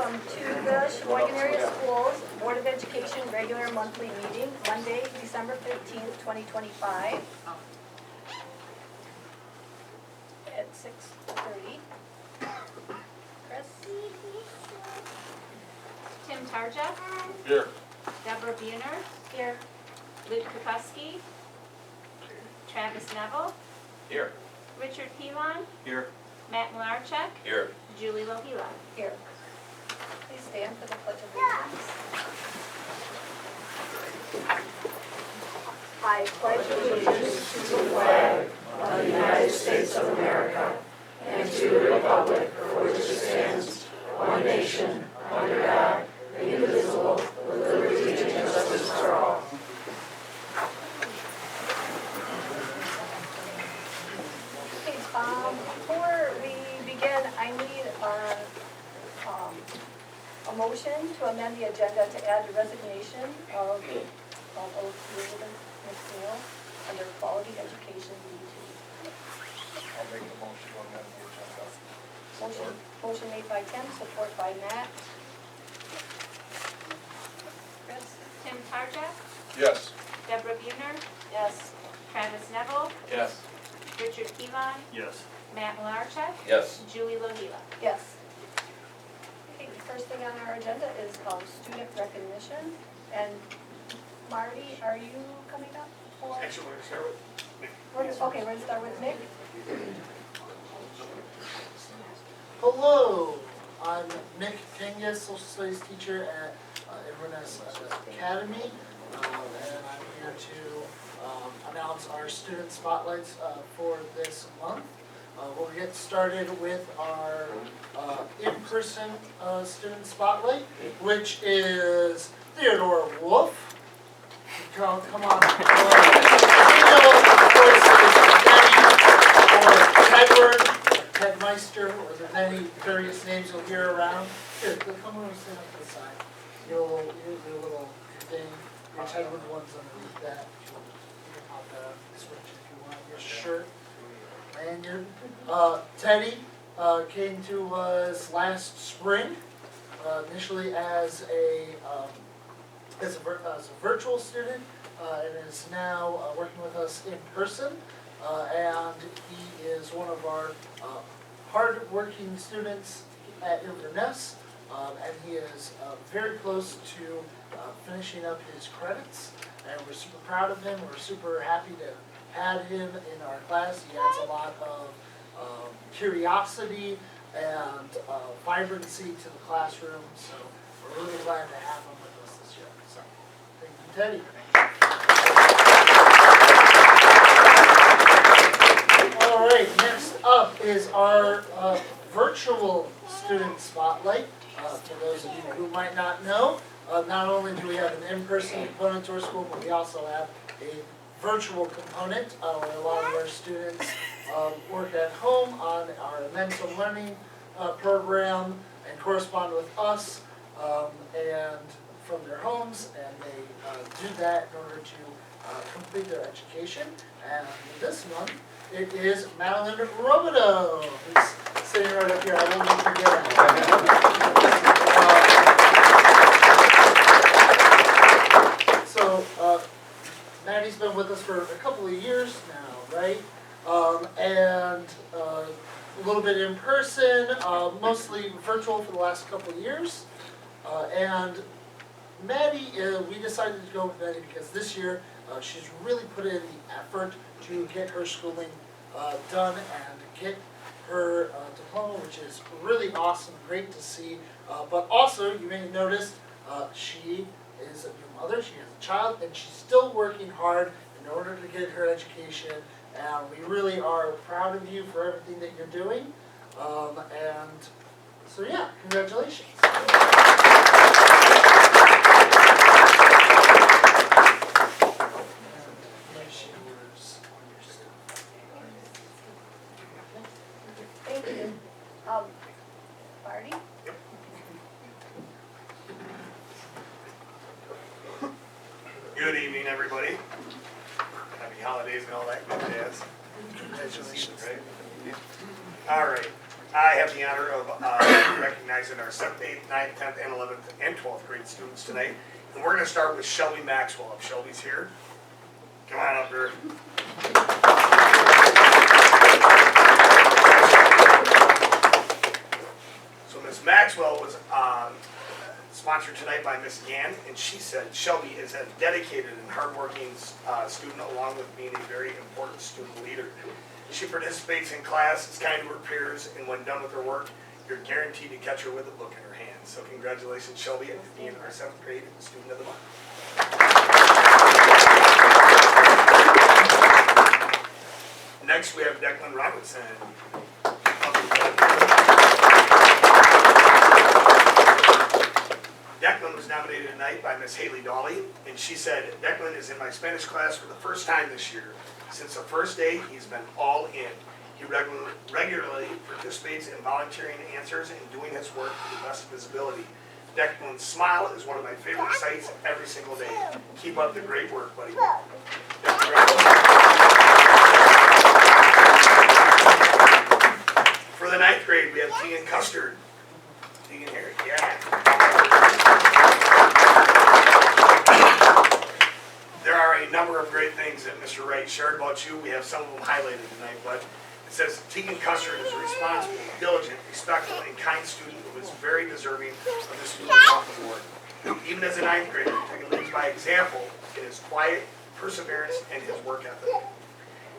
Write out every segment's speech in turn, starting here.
welcome to the Sheboygan Area Schools Board of Education regular monthly meeting, Monday, December 15th, 2025 at 6:30. Chris? Tim Tarja, Here. Deborah Buhner, Here. Luke Kupuski, Travis Neville, Here. Richard Pilon, Here. Matt Malarchuk, Here. Julie Lohila. Here. Please stand for the Pledge of Allegiance. I pledge allegiance to the flag of the United States of America and to the republic for which it stands, one nation, under God, indivisible, with liberty and justice for all. Okay, before we begin, I need a motion to amend the agenda to add the resignation of Elizabeth McNeil under Quality Education D2. I'll make a motion to amend the agenda. Motion made by Tim, support by Matt. Chris? Tim Tarja, Yes. Deborah Buhner, Yes. Travis Neville, Yes. Richard Pilon, Yes. Matt Malarchuk, Yes. Julie Lohila. Yes. Okay, the first thing on our agenda is student recognition. And Marty, are you coming up? Actually, we're going to start with Nick. Okay, we're going to start with Nick. Hello, I'm Nick Tenga, social studies teacher at Inverness Academy, and I'm here to announce our student spotlights for this month. We'll get started with our in-person student spotlight, which is Theodore Wolf. Come on. Edward, Ted Meister, or the many various names you'll hear around. Here, come over and stand up to the side. You'll do a little thing. Your Tedward one's underneath that. You can pop that up, switch if you want. Your shirt, lanyard. Teddy came to us last spring, initially as a virtual student, and is now working with us in person. And he is one of our hard-working students at Inverness, and he is very close to finishing up his credits, and we're super proud of him. We're super happy to have him in our class. He adds a lot of curiosity and vibrancy to the classroom, so we're really glad to have him with us this year. So, thank you, Teddy. All right, next up is our virtual student spotlight. For those of you who might not know, not only do we have an in-person component to our school, but we also have a virtual component where a lot of our students work at home on our mental learning program and correspond with us and from their homes, and they do that in order to complete their education. And this month, it is Madeline Robideau, who's sitting right up here. I won't forget her. So, Maddie's been with us for a couple of years now, right? And a little bit in person, mostly virtual for the last couple of years. And Maddie, we decided to go with Maddie because this year she's really put in the effort to get her schooling done and get her diploma, which is really awesome, great to see. But also, you may notice, she is a new mother, she has a child, and she's still working hard in order to get her education. And we really are proud of you for everything that you're doing. And so yeah, congratulations. Thank you. Marty? Good evening, everybody. Happy holidays and all that good jazz. Congratulations, right? All right. I have the honor of recognizing our 7th, 8th, 9th, 10th, and 11th, and 12th grade students tonight. And we're going to start with Shelby Maxwell. If Shelby's here, come on up here. So Ms. Maxwell was sponsored tonight by Ms. Gann, and she said Shelby is a dedicated and hardworking student, along with being a very important student leader. She participates in class, is kind to her peers, and when done with her work, you're guaranteed to catch her with a book in her hand. So congratulations, Shelby, on being our 7th grade Student of the Month. Next, we have Declan Robertson. Declan was nominated tonight by Miss Haley Dolly, and she said, Declan is in my Spanish class for the first time this year. Since the first day, he's been all in. He regularly participates in volunteering answers and doing his work to the best of his ability. Declan's smile is one of my favorite sights every single day. Keep up the great work, buddy. For the 9th grade, we have Tegan Custard. Tegan here, yeah. There are a number of great things that Mr. Wright shared about you. We have some of them highlighted tonight, but it says Tegan Custard is a responsible, diligent, respectful, and kind student who is very deserving of the Student of the Month Award. Even as a 9th grader, Tegan leads by example in his quiet perseverance and his work ethic.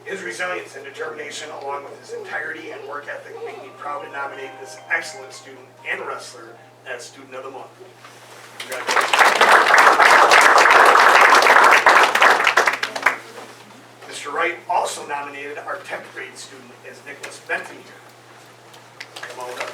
His resilience and determination, along with his integrity and work ethic, make me proud to nominate this excellent student and wrestler as Student of the Month. Congratulations. Mr. Wright also nominated our 10th grade student as Nicholas Benton here. Come on up.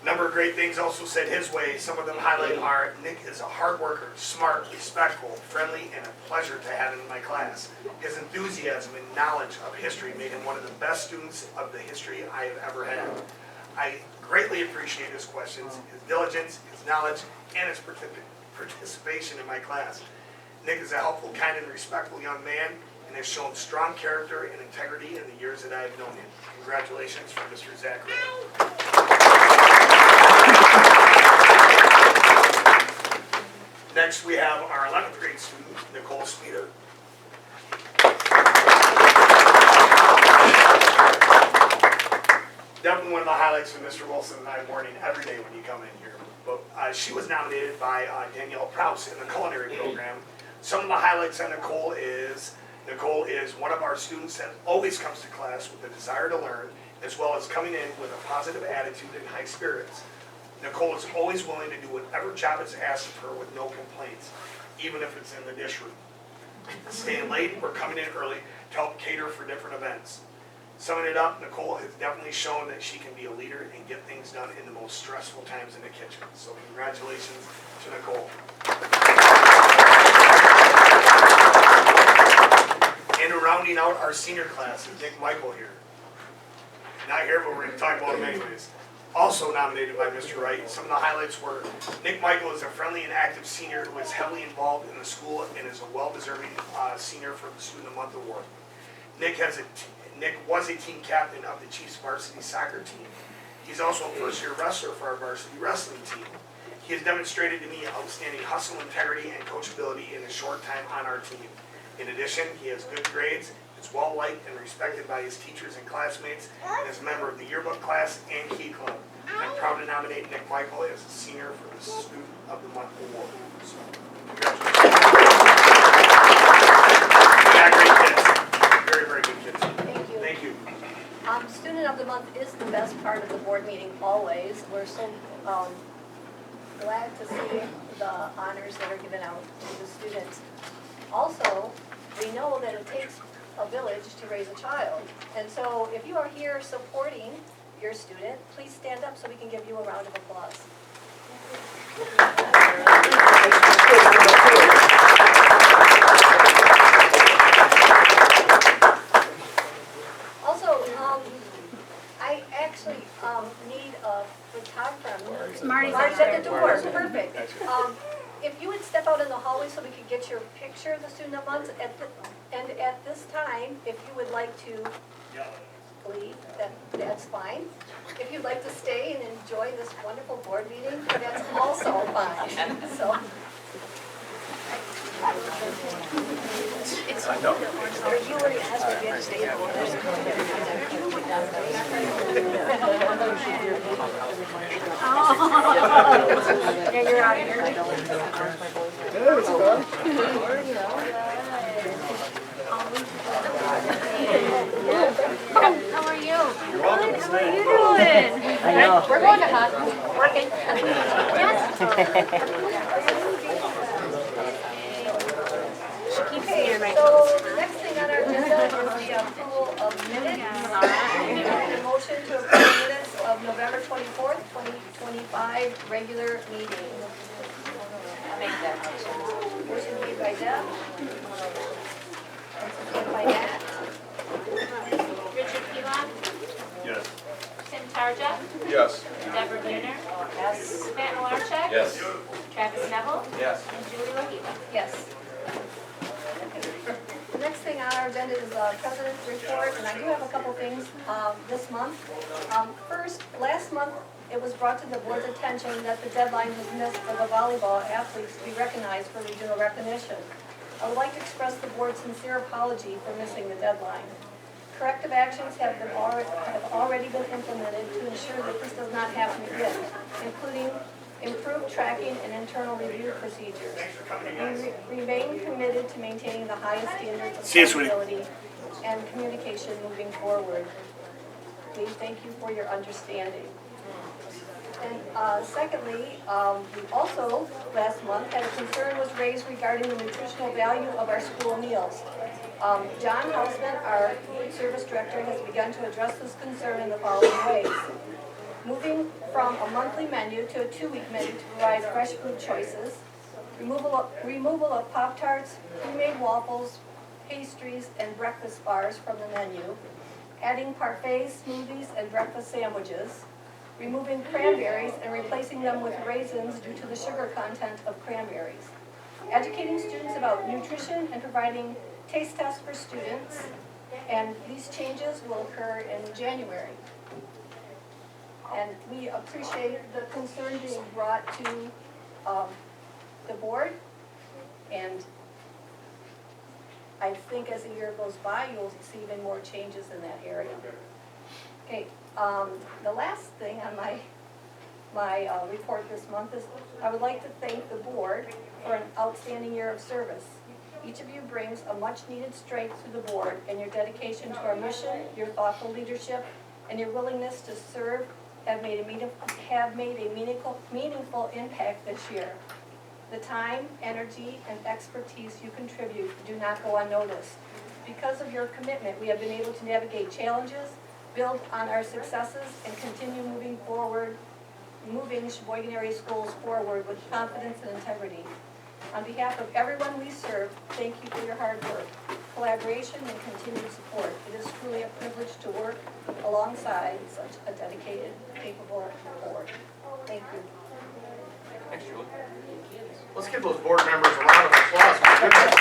A number of great things also said his way. Some of them highlight are Nick is a hard worker, smart, respectful, friendly, and a pleasure to have in my class. His enthusiasm and knowledge of history made him one of the best students of the history I have ever had. I greatly appreciate his questions, his diligence, his knowledge, and his participation in my class. Nick is a helpful, kind, and respectful young man and has shown strong character and integrity in the years that I have known him. Congratulations for Mr. Zachary. Next, we have our 11th grade student, Nicole Speeder. Definitely one of the highlights from Mr. Wilson and I morning every day when you come in here. But she was nominated by Danielle Prouse in the culinary program. Some of the highlights on Nicole is one of our students that always comes to class with a desire to learn, as well as coming in with a positive attitude and high spirits. Nicole is always willing to do whatever job is asked of her with no complaints, even if it's in the dish room. Staying late or coming in early to help cater for different events. Summing it up, Nicole has definitely shown that she can be a leader and get things done in the most stressful times in the kitchen. So congratulations to Nicole. And rounding out our senior class is Nick Michael here. Not here, but we're going to talk about him anyways. Also nominated by Mr. Wright. Some of the highlights were Nick Michael is a friendly and active senior who is heavily involved in the school and is a well-deserving senior for the Student of the Month Award. Nick was a team captain of the Chiefs varsity soccer team. He's also a first-year wrestler for our varsity wrestling team. He has demonstrated to me outstanding hustle, integrity, and coachability in a short time on our team. In addition, he has good grades, is well-liked and respected by his teachers and classmates, and is a member of the yearbook class and Key Club. I'm proud to nominate Nick Michael as a senior for the Student of the Month Award. So, congratulations. Yeah, great kids. Very, very good kids. Thank you. Thank you. Student of the Month is the best part of the board meeting always. We're so glad to see the honors that are given out to the students. Also, we know that it takes a village to raise a child. And so if you are here supporting your student, please stand up so we can give you a round of applause. Also, I actually need a photographer. Marty's at the door. Perfect. If you would step out in the hallway so we could get your picture. picture of the student of the month and at this time, if you would like to leave, that's fine. If you'd like to stay and enjoy this wonderful board meeting, that's also fine, so. I know. You already asked me if you had to stay in Yeah, you're out of here. How are you? You're welcome. How are you doing? I know. We're going to hunt, working. She keeps Okay, saying my so the next thing on our agenda is the approval of minutes. And a motion to approve the minutes of November 24th, 2025, regular meeting. I'll make that motion. Motion made by Deb. And supported by Nat. Richard Pivon, Yes. Tim Tarja, Yes. Deborah Banner, Yes. Matt Malarchek. Yes. Travis Neville, Yes. and Julie Wahiba. Yes. The next thing on our agenda is President's Report, and I do have a couple things this month. First, last month, it was brought to the board's attention that the deadline was missed for the volleyball athletes to be recognized for regional recognition. I would like to express the board's sincere apology for missing the deadline. Corrective actions have already been implemented to ensure that this does not happen again, including improved tracking and internal review procedures. We remain committed to maintaining the highest standards of See you, sweetie. accountability and communication moving forward. Please, thank you for your understanding. And secondly, we also, last month, had a concern was raised regarding the nutritional value of our school meals. John Hausman, our food service director, has begun to address this concern in the following ways. Moving from a monthly menu to a 2-week menu to provide fresh food choices, removal of Pop-Tarts, pre-made waffles, pastries, and breakfast bars from the menu, adding parfaits, smoothies, and breakfast sandwiches, removing cranberries and replacing them with raisins due to the sugar content of cranberries, educating students about nutrition and providing taste tests for students, and these changes will occur in January. And we appreciate the concern being brought to the board, and I think as the year goes by, you'll see even more changes in that area. Okay, the last thing on my report this month is I would like to thank the board for an outstanding year of service. Each of you brings a much-needed strength to the board, and your dedication to our mission, your thoughtful leadership, and your willingness to serve have made a meaningful impact this year. The time, energy, and expertise you contribute do not go unnoticed. Because of your commitment, we have been able to navigate challenges, build on our successes, and continue moving Sheboygan Area Schools forward with confidence and integrity. On behalf of everyone we serve, thank you for your hard work, collaboration, and continued support. It is truly a privilege to work alongside such a dedicated, capable board. Thank you. Thanks, Julie. Let's give those board members a round of applause. My goodness.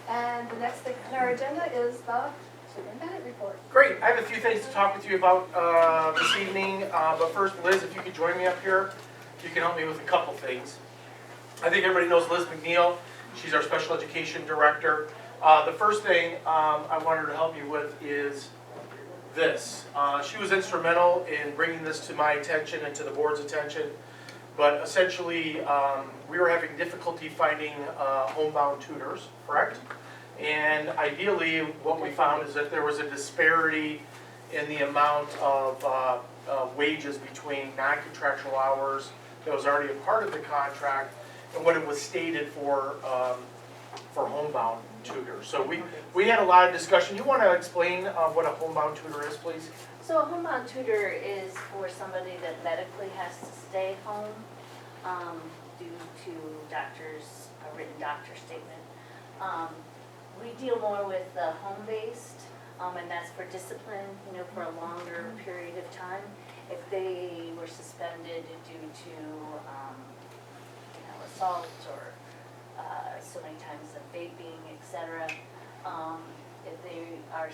And the next thing on our agenda is the superintendent report. Great, I have a few things to talk with you about this evening, but first, Liz, if you could join me up here, you can help me with a couple things. I think everybody knows Liz McNeil. She's our special education director. The first thing I want her to help me with is this. She was instrumental in bringing this to my attention and to the board's attention, but essentially we were having difficulty finding homebound tutors, correct? And ideally what we found is that there was a disparity in the amount of wages between non-contractual hours that was already a part of the contract and what it was stated for homebound tutors. So we had a lot of discussion. You want to explain what a homebound tutor is, please? So a homebound tutor is for somebody that medically has to stay home due to a written doctor statement. We deal more with the home-based, and that's for discipline, for a longer period of time. If they were suspended due to, a assault or so many times of vaping, etc. If they are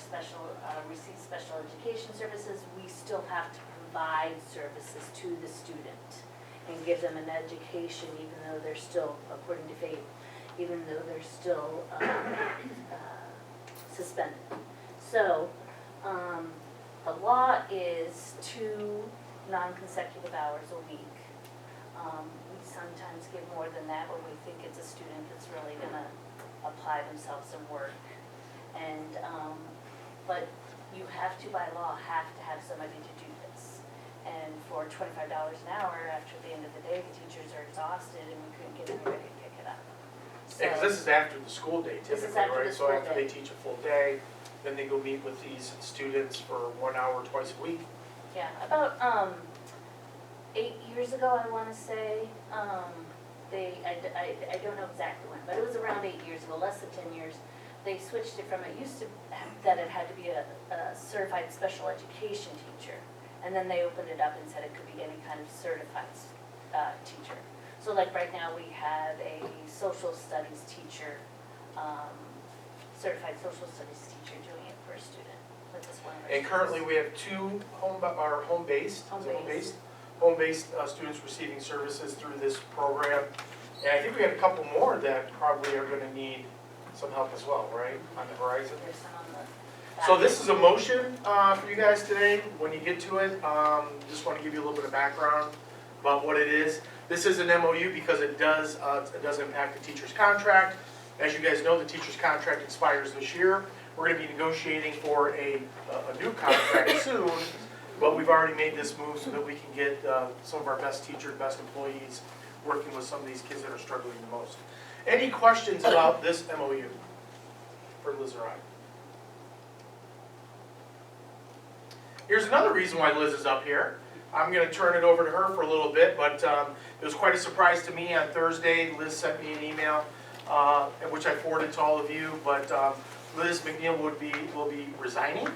receive special education services, we still have to provide services to the student and give them an education, even though they're still, according to faith, even though they're still suspended. So, the law is 2 non-consecutive hours a week. We sometimes give more than that when we think it's a student that's really gonna apply themselves and work. And, but you have to, by law, have to have somebody to do this. And for $25 an hour, after the end of the day, the teachers are exhausted and we couldn't get anybody to pick it up. Yeah, because this is after the school day This is typically, after right? the So school after day. they teach a full day, then they go meet with these students for 1 hour twice a week. Yeah, about 8 years ago, I want to say, I don't know exactly when, but it was around 8 years ago, less than 10 years. They switched it from, it used to, that it had to be a certified special education teacher. And then they opened it up and said it could be any kind of certified teacher. So like right now, we have a social studies teacher, certified social studies teacher doing it for a student with this one of our And currently, students. we have 2 home-based students receiving services through this program. And I think we have a couple more that probably are gonna need some help as well, right, on the horizon? There's some on the So back. this is a motion for you guys today. When you get to it, just want to give you a little bit of background about what it is. This is an MOU because it does impact the teacher's contract. As you guys know, the teacher's contract expires this year. We're going to be negotiating for a new contract soon, but we've already made this move so that we can get some of our best teachers, best employees working with some of these kids that are struggling the most. Any questions about this MOU for Liz or I? Here's another reason why Liz is up here. I'm going to turn it over to her for a little bit, but it was quite a surprise to me on Thursday. Liz sent me an email, which I forwarded to all of you, but Liz McNeil will be resigning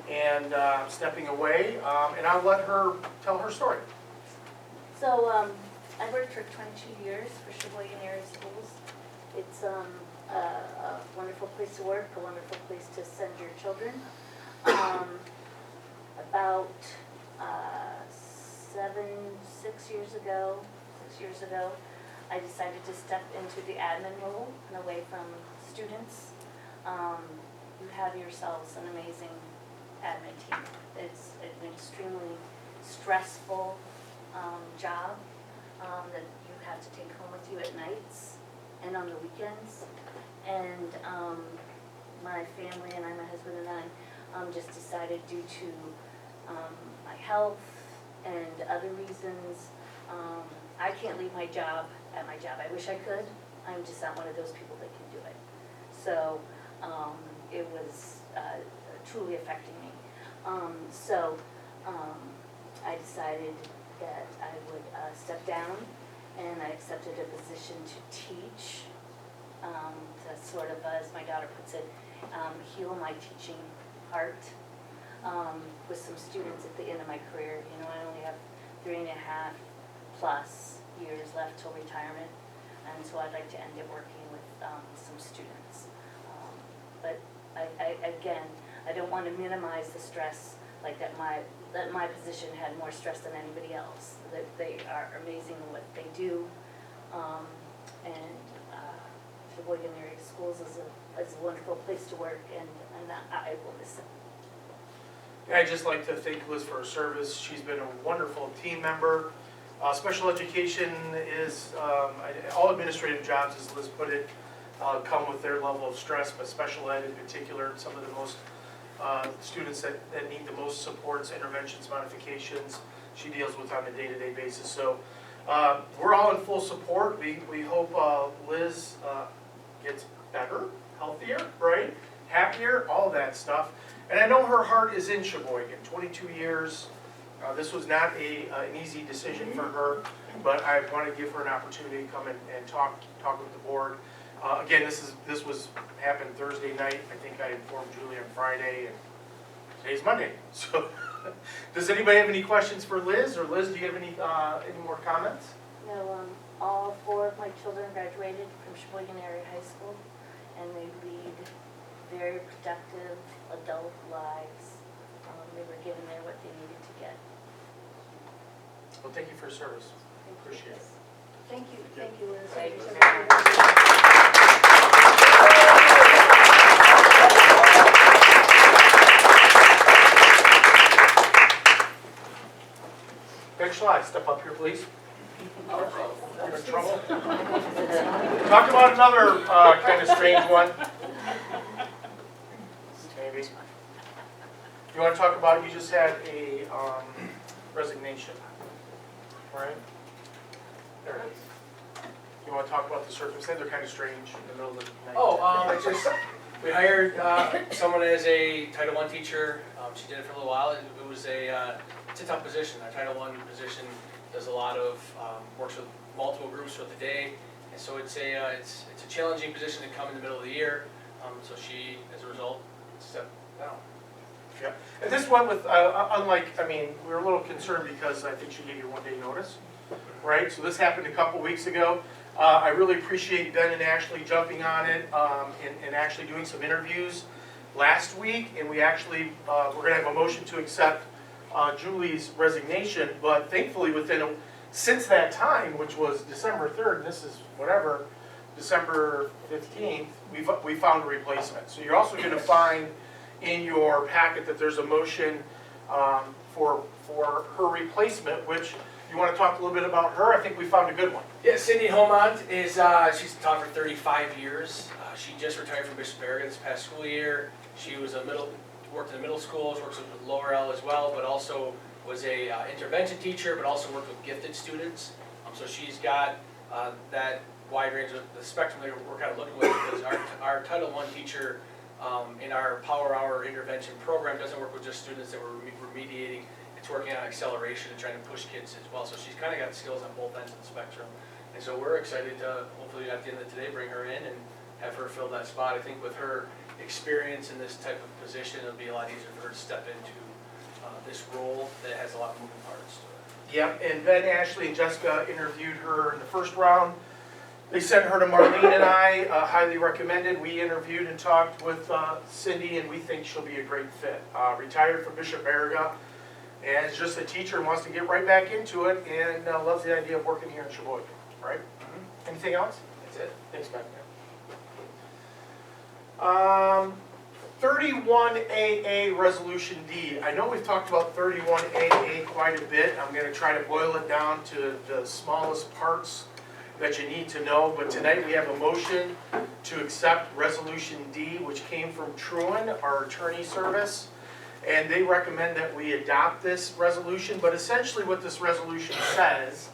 and stepping away, and I'll let her tell her story. So, I worked for 22 years for Sheboygan Area Schools. It's a wonderful place to work, a wonderful place to send your children. About 6 years ago, I decided to step into the admin role and away from students. You have yourselves an amazing admin team. It's an extremely stressful job that you have to take home with you at nights and on the weekends. And my family and my husband and I just decided due to my health and other reasons, I can't leave my job at my job. I wish I could. I'm just not one of those people that can do it. So it was truly affecting me. I decided that I would step down, and I accepted a position to teach, to sort of, as my daughter puts it, heal my teaching heart with some students at the end of my career. You know, I only have 3.5+ years left till retirement, and so I'd like to end it working with some students. But again, I don't want to minimize the stress, like that my position had more stress than anybody else. That they are amazing in what they do, and Sheboygan Area Schools is a wonderful place to work, and I will miss it. I'd just like to thank Liz for her service. She's been a wonderful team member. Special education is, all administrative jobs, as Liz put it, come with their level of stress, but special ed in particular, some of the most students that need the most supports, interventions, modifications, she deals with on a day-to-day basis. So we're all in full support. We hope Liz gets better, healthier, right? Happier, all that stuff. And I know her heart is in Sheboygan, 22 years. This was not an easy decision for her, but I want to give her an opportunity to come and talk with the board. Again, this happened Thursday night. I think I informed Julie on Friday, and today's Monday. So, does anybody have any questions for Liz? Or Liz, do you have any more comments? No, All 4 of my children graduated from Sheboygan Area High School, and they lead very productive adult lives. They were given there what they needed to get. Well, thank you for your service. Appreciate it. Thank you, Liz. Thank you. Ben Schley, step up here, please. You're in trouble. Talk about another kind of strange one. Maybe. You want to talk about, you just had a resignation, right? There it is. You want to talk about the circumstance? They're kind of strange in the middle of the night. It's just, we hired someone as a Title I teacher. She did it for a little while. It was it's a tough position. Our Title I position does a lot of, works with multiple groups throughout the day. And so it's a challenging position to come in the middle of the year. So she, as a result, stepped down. Yeah, and this one with, unlike, we were a little concerned because I think she gave you 1-day notice, right? So this happened a couple weeks ago. I really appreciate Ben and Ashley jumping on it and actually doing some interviews last week. And we actually, we're going to have a motion to accept Julie's resignation. But thankfully, since that time, which was December 3rd, and this is whatever, December 15th, we found a replacement. So you're also going to find in your packet that there's a motion for her replacement, which you want to talk a little bit about her. I think we found a good one. Yeah, Cindy Homont is, she's taught for 35 years. She just retired from Bishop Barrett this past school year. She was worked in the middle schools, works with lower L as well, but also was a intervention teacher, but also worked with gifted students. So she's got that wide range of the spectrum that we're kind of looking with, because our Title I teacher in our Power Hour intervention program doesn't work with just students that we're remediating. It's working on acceleration and trying to push kids as well. So she's kind of got skills on both ends of the spectrum. And so we're excited to hopefully at the end of today bring her in and have her fill that spot. I think with her experience in this type of position, it'll be a lot easier for her to step into this role that has a lot of moving parts to it. Yeah, and Ben, Ashley, and Jessica interviewed her in the first round. They sent her to Marlene and I, highly recommended. We interviewed and talked with Cindy, and we think she'll be a great fit. Retired from Bishop Baraga, and is just a teacher and wants to get right back into it, and loves the idea of working here in Sheboygan, right? Mm-hmm. Anything else? That's it. Thanks, Ben. 31AA Resolution D. I know we've talked about 31AA quite a bit. I'm going to try to boil it down to the smallest parts that you need to know, but tonight we have a motion to accept Resolution D, which came from Truan, our attorney service, and they recommend that we adopt this resolution. But essentially what this resolution says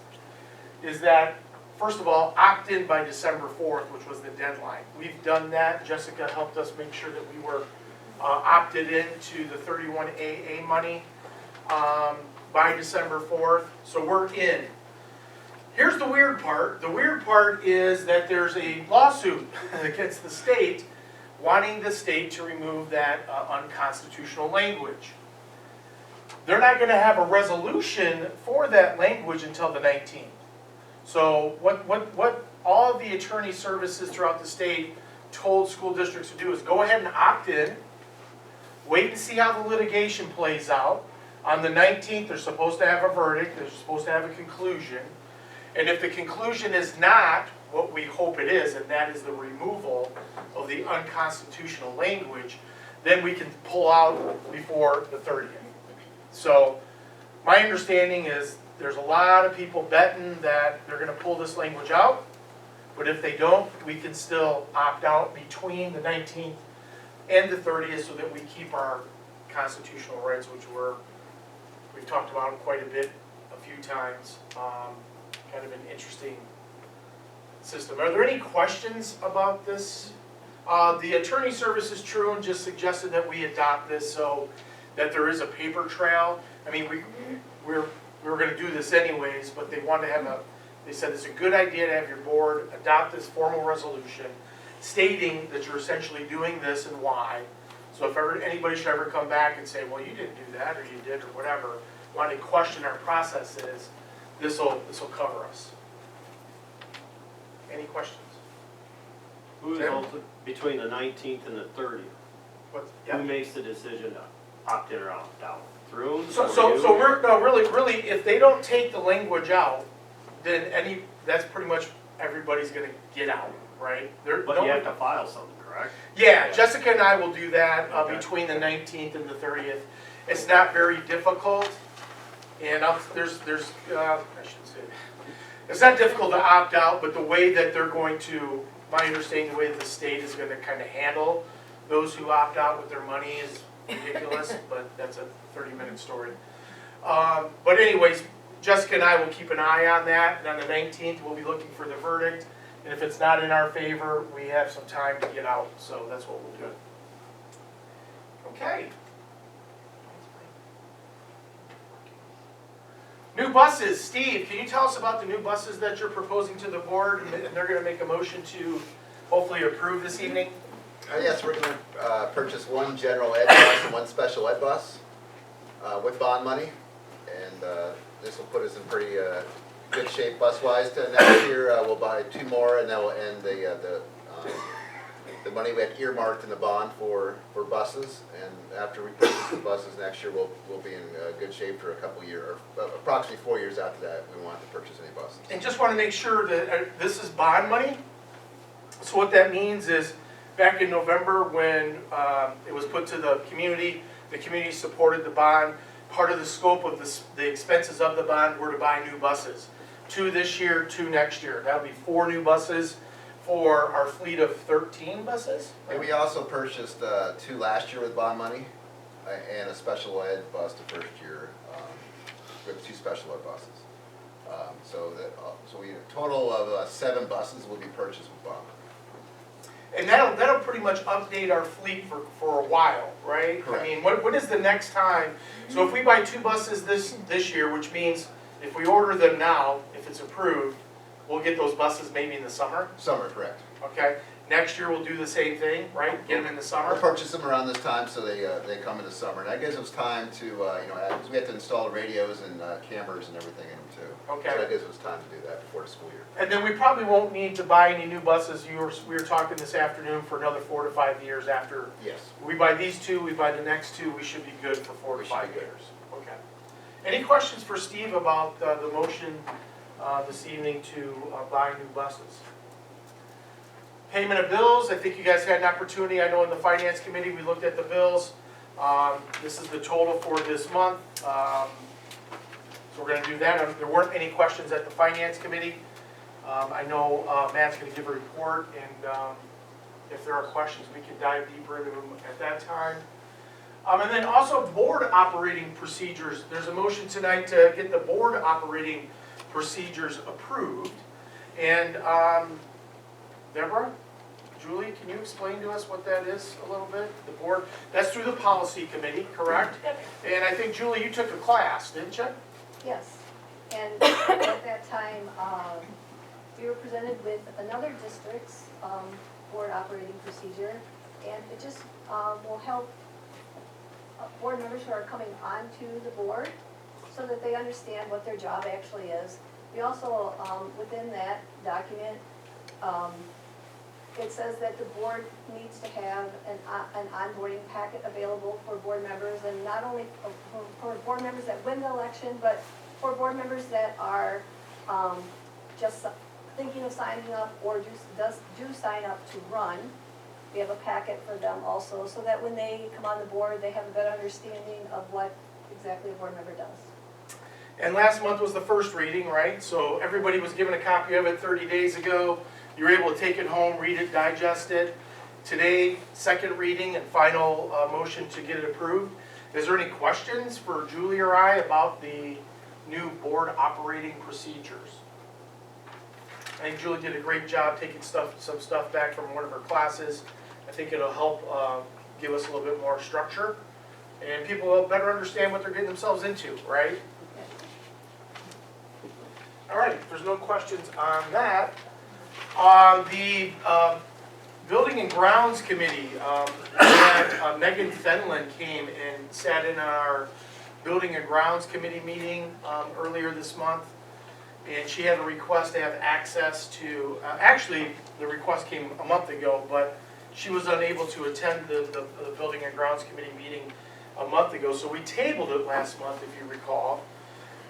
is that, first of all, opt in by December 4th, which was the deadline. We've done that. Jessica helped us make sure that we were opted into the 31AA money by December 4th, so we're in. Here's the weird part. The weird part is that there's a lawsuit against the state wanting the state to remove that unconstitutional language. They're not going to have a resolution for that language until the 19th. So what all of the attorney services throughout the state told school districts to do is go ahead and opt in, wait and see how the litigation plays out. On the 19th, they're supposed to have a verdict, they're supposed to have a conclusion. And if the conclusion is not what we hope it is, and that is the removal of the unconstitutional language, then we can pull out before the 30th. So my understanding is there's a lot of people betting that they're going to pull this language out, but if they don't, we can still opt out between the 19th and the 30th so that we keep our constitutional rights, which we've talked about quite a bit a few times. Kind of an interesting system. Are there any questions about this? The attorney services Truan just suggested that we adopt this so that there is a paper trail. I mean, we were going to do this anyways, but they wanted to have they said it's a good idea to have your board adopt this formal resolution stating that you're essentially doing this and why. So if anybody should ever come back and say, well, you didn't do that, or you did, or whatever, want to question our processes, this will cover us. Any questions? Who's Jim? also between the 19th and the 30th? What, Who yeah. makes the decision to opt in or opt out? Through them? So we're, no, really, if they don't take the language out, then that's pretty much everybody's gonna get out, right? But you have to file something, correct? Yeah, Jessica and I will do that Okay. between the 19th and the 30th. It's not very difficult, and I shouldn't say, it's not difficult to opt out, but the way that they're going to, my understanding, the way that the state is gonna kind of handle those who opt out with their money is ridiculous, but that's a 30-minute story. But anyways, Jessica and I will keep an eye on that, and on the 19th, we'll be looking for the verdict. And if it's not in our favor, we have some time to get out, so that's what we'll do. Okay. New buses, Steve, can you tell us about the new buses that you're proposing to the board, and they're gonna make a motion to hopefully approve this evening? Yes, we're going to purchase one general ed bus and one special ed bus with bond money. And this will put us in pretty good shape bus-wise. Next year, we'll buy 2 more, and that will end the money we had earmarked in the bond for buses. And after we purchase the buses next year, we'll be in good shape for a couple years, or approximately 4 years after that, we won't have to purchase any buses. And just want to make sure that this is bond money. So what that means is, back in November when it was put to the community supported the bond. Part of the scope of the expenses of the bond were to buy new buses. 2 this year, 2 next year. That'll be 4 new buses for our fleet of 13 buses. And we also purchased 2 last year with bond money, and a special ed bus the first year, with 2 special ed buses. So we a total of 7 buses will be purchased with bond money. And that'll pretty much update our fleet for a while, right? Correct. I mean, what is the next time? So if we buy 2 buses this year, which means if we order them now, if it's approved, we'll get those buses maybe in the summer, Summer, correct. okay? Next year we'll do the same thing, right? Get them in the We'll summer. purchase them around this time, so they come in the summer. And that gives us time to, because we have to install radios and cameras and everything in them too. Okay. So that gives us time to do that before the school year. And then we probably won't need to buy any new buses. We were talking this afternoon for another 4 to 5 years after. Yes. We buy these 2, we buy the next 2, we should be good for 4 to We should 5 be good. years. Okay. Any questions for Steve about the motion this evening to buy new buses? Payment of bills, I think you guys had an opportunity. I know in the finance committee we looked at the bills. This is the total for this month. So we're going to do that. There weren't any questions at the finance committee. I know Matt's going to give a report, and if there are questions, we can dive deeper into them at that time. And then also board operating procedures. There's a motion tonight to get the board operating procedures approved. And Deborah, Julie, can you explain to us what that is a little bit? The board, that's through the policy committee, correct? And I think, Julie, you took a class, didn't you? Yes, and at that time, we were presented with another district's board operating procedure, and it just will help board members who are coming onto the board so that they understand what their job actually is. We also, within that document, it says that the board needs to have an onboarding packet available for board members, and not only for board members that win the election, but for board members that are just thinking of signing up or do sign up to run. We have a packet for them also, so that when they come on the board, they have a better understanding of what exactly a board member does. And last month was the first reading, right? So everybody was given a copy of it 30 days ago. You were able to take it home, read it, digest it. Today, second reading and final motion to get it approved. Is there any questions for Julie or I about the new board operating procedures? I think Julie did a great job taking some stuff back from one of her classes. I think it'll help give us a little bit more structure, and people will better understand what they're getting themselves into, right? All right, if there's no questions on that. The Building and Grounds Committee, Megan Fenlon came and sat in our Building and Grounds Committee meeting earlier this month. and she had a request to have access to, actually, the request came a month ago, but she was unable to attend the Building and Grounds Committee meeting a month ago, so we tabled it last month, if you recall.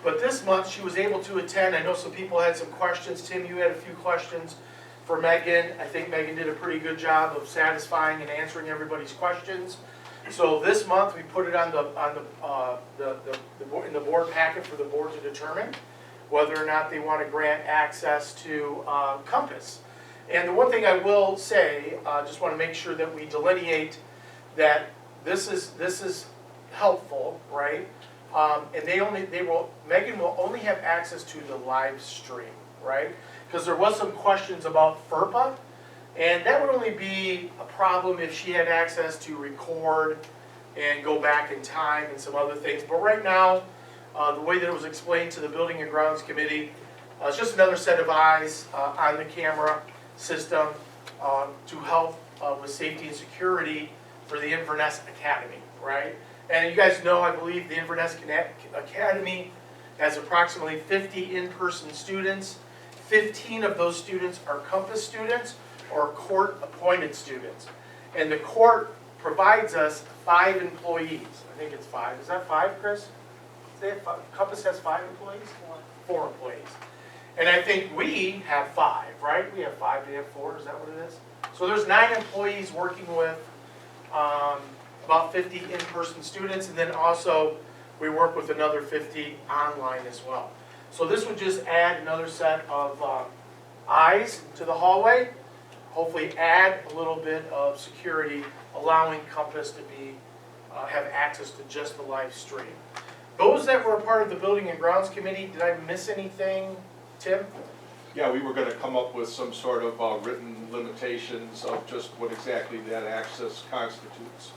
But this month, she was able to attend. I know some people had some questions. Tim, you had a few questions for Megan. I think Megan did a pretty good job of satisfying and answering everybody's questions. So this month, we put it on in the board packet for the board to determine whether or not they want to grant access to Compass. And the one thing I will say, just want to make sure that we delineate that this is helpful, right? And Megan will only have access to the live stream, right? Because there was some questions about FERPA, and that would only be a problem if she had access to record and go back in time and some other things. But right now, the way that it was explained to the Building and Grounds Committee, it's just another set of eyes on the camera system to help with safety and security for the Inverness Academy, right? And you guys know, I believe, the Inverness Academy has approximately 50 in-person students. 15 of those students are Compass students or court-appointed students. And the court provides us 5 employees. I think it's 5. Is that 5, Chris? Compass has 5 employees? 4 employees. And I think we have 5, right? We have 5, they have 4, is that what it is? So there's 9 employees working with about 50 in-person students, and then also we work with another 50 online as well. So this would just add another set of eyes to the hallway, hopefully add a little bit of security, allowing Compass to have access to just the live stream. Those that were a part of the Building and Grounds Committee, did I miss anything, Tim? Yeah, we were gonna come up with some sort of written limitations of just what exactly that access constitutes,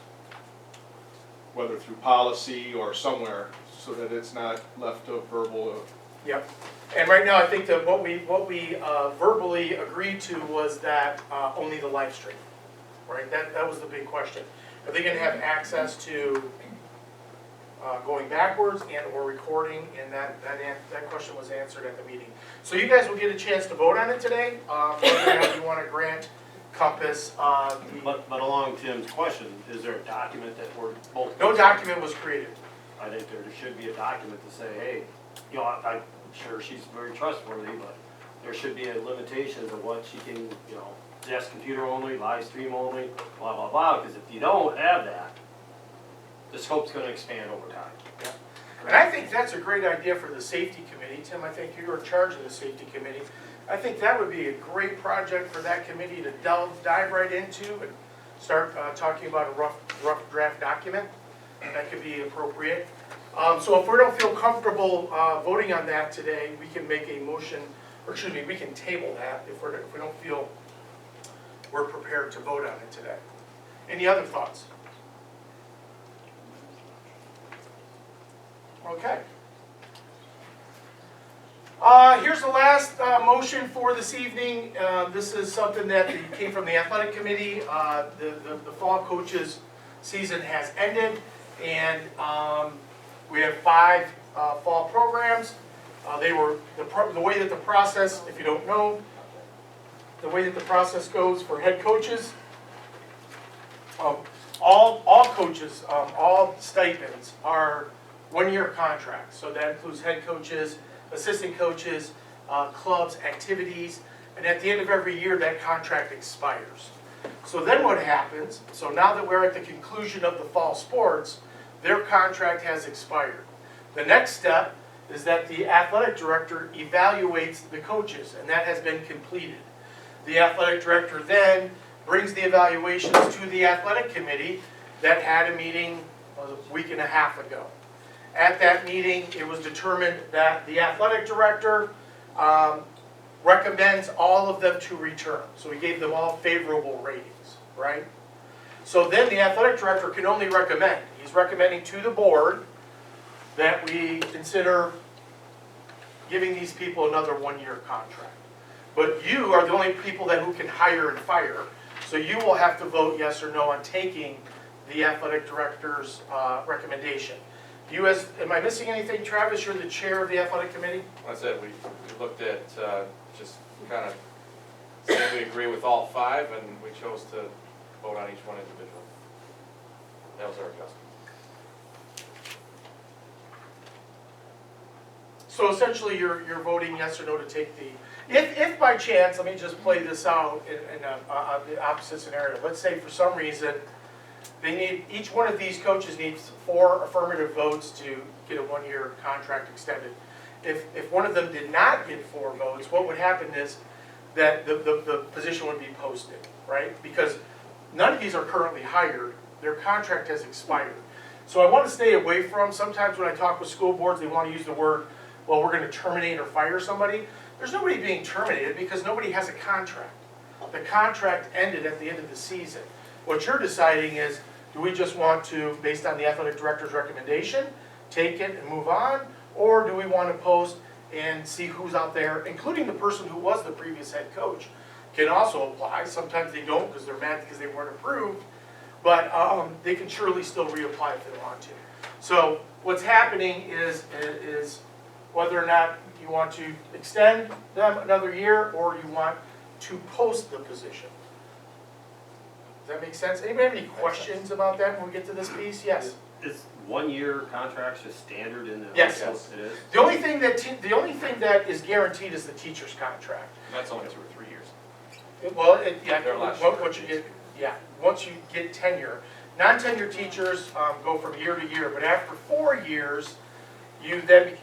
whether through policy or somewhere, so that it's not left to verbal. Yep. And right now, I think that what we verbally agreed to was that only the live stream, right? That was the big question. Are they going to have access to going backwards and or recording? And that question was answered at the meeting. So you guys will get a chance to vote on it today. Whether or not you want to grant Compass. But along Tim's question, is there a document that we're both? No document was created. I think there should be a document to say, hey, you know, I'm sure she's very trustworthy, but there should be a limitation to what she can, you know, just computer only, live stream only, blah, blah, blah, because if you don't have that, the scope's gonna expand over time. Yeah. And I think that's a great idea for the safety committee. Tim, I think you're in charge of the safety committee. I think that would be a great project for that committee to dive right into and start talking about a rough draft document. That could be appropriate. So if we don't feel comfortable voting on that today, we can make a motion, or excuse me, we can table that if we don't feel we're prepared to vote on it today. Any other thoughts? Okay. Here's the last motion for this evening. This is something that came from the athletic committee. The fall coaches season has ended, and we have 5 fall programs. They were the way that the process, if you don't know, the way that the process goes for head coaches. All coaches, all stipends are 1-year contracts. So that includes head coaches, assistant coaches, clubs, activities, and at the end of every year that contract expires. So then what happens, so now that we're at the conclusion of the fall sports, their contract has expired. The next step is that the athletic director evaluates the coaches, and that has been completed. The athletic director then brings the evaluations to the athletic committee that had a meeting a week and a half ago. At that meeting, it was determined that the athletic director recommends all of them to return. So we gave them all favorable ratings, right? So then the athletic director can only recommend. He's recommending to the board that we consider giving these people another 1-year contract. But you are the only people who can hire and fire. So you will have to vote yes or no on taking the athletic director's recommendation. Am I missing anything, Travis? You're the chair of the athletic committee? I said, we looked at, just kind of saying we agree with all 5, and we chose to vote on each one individually. That was our adjustment. So essentially, you're voting yes or no to take the, if by chance, let me just play this out in the opposite scenario. Let's say for some reason, each one of these coaches needs 4 affirmative votes to get a 1-year contract extended. If one of them did not get 4 votes, what would happen is that the position would be posted, right? Because none of these are currently hired, their contract has expired. So I want to stay away from, sometimes when I talk with school boards, they want to use the word, well, we're going to terminate or fire somebody. There's nobody being terminated because nobody has a contract. The contract ended at the end of the season. What you're deciding is, do we just want to, based on the athletic director's recommendation, take it and move on? Or do we want to post and see who's out there, including the person who was the previous head coach, can also apply. Sometimes they don't because they're mad because they weren't approved, but they can surely still reapply if they want to. So what's happening is whether or not you want to extend them another year or you want to post the position. Does that make sense? Anybody have any questions about that when we get to this piece? Yes? Is 1-year contracts just standard in the? Yes. It is? The only thing that is guaranteed is the teacher's contract. And that's only 2 or 3 years. Well, yeah, They're a lot what you shorter. get, yeah, once you get tenure. Non-tenure teachers go from year to year, but after 4 years, you then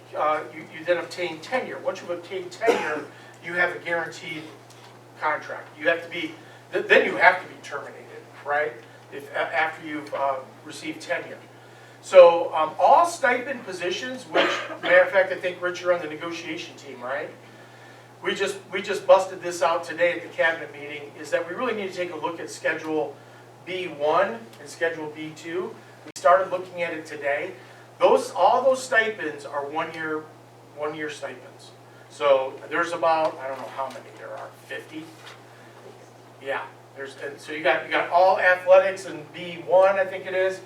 obtain tenure. Once you've obtained tenure, you have a guaranteed contract. You have to be, then you have to be terminated, right? After you've received tenure. So all stipend positions, which, matter of fact, I think Rich, you're on the negotiation team, right? We just busted this out today at the cabinet meeting, is that we really need to take a look at Schedule B1 and Schedule B2. We started looking at it today. All those stipends are 1-year stipends. So there's about, I don't know how many there are, 50? Yeah, so you got all athletics in B1, I think it is.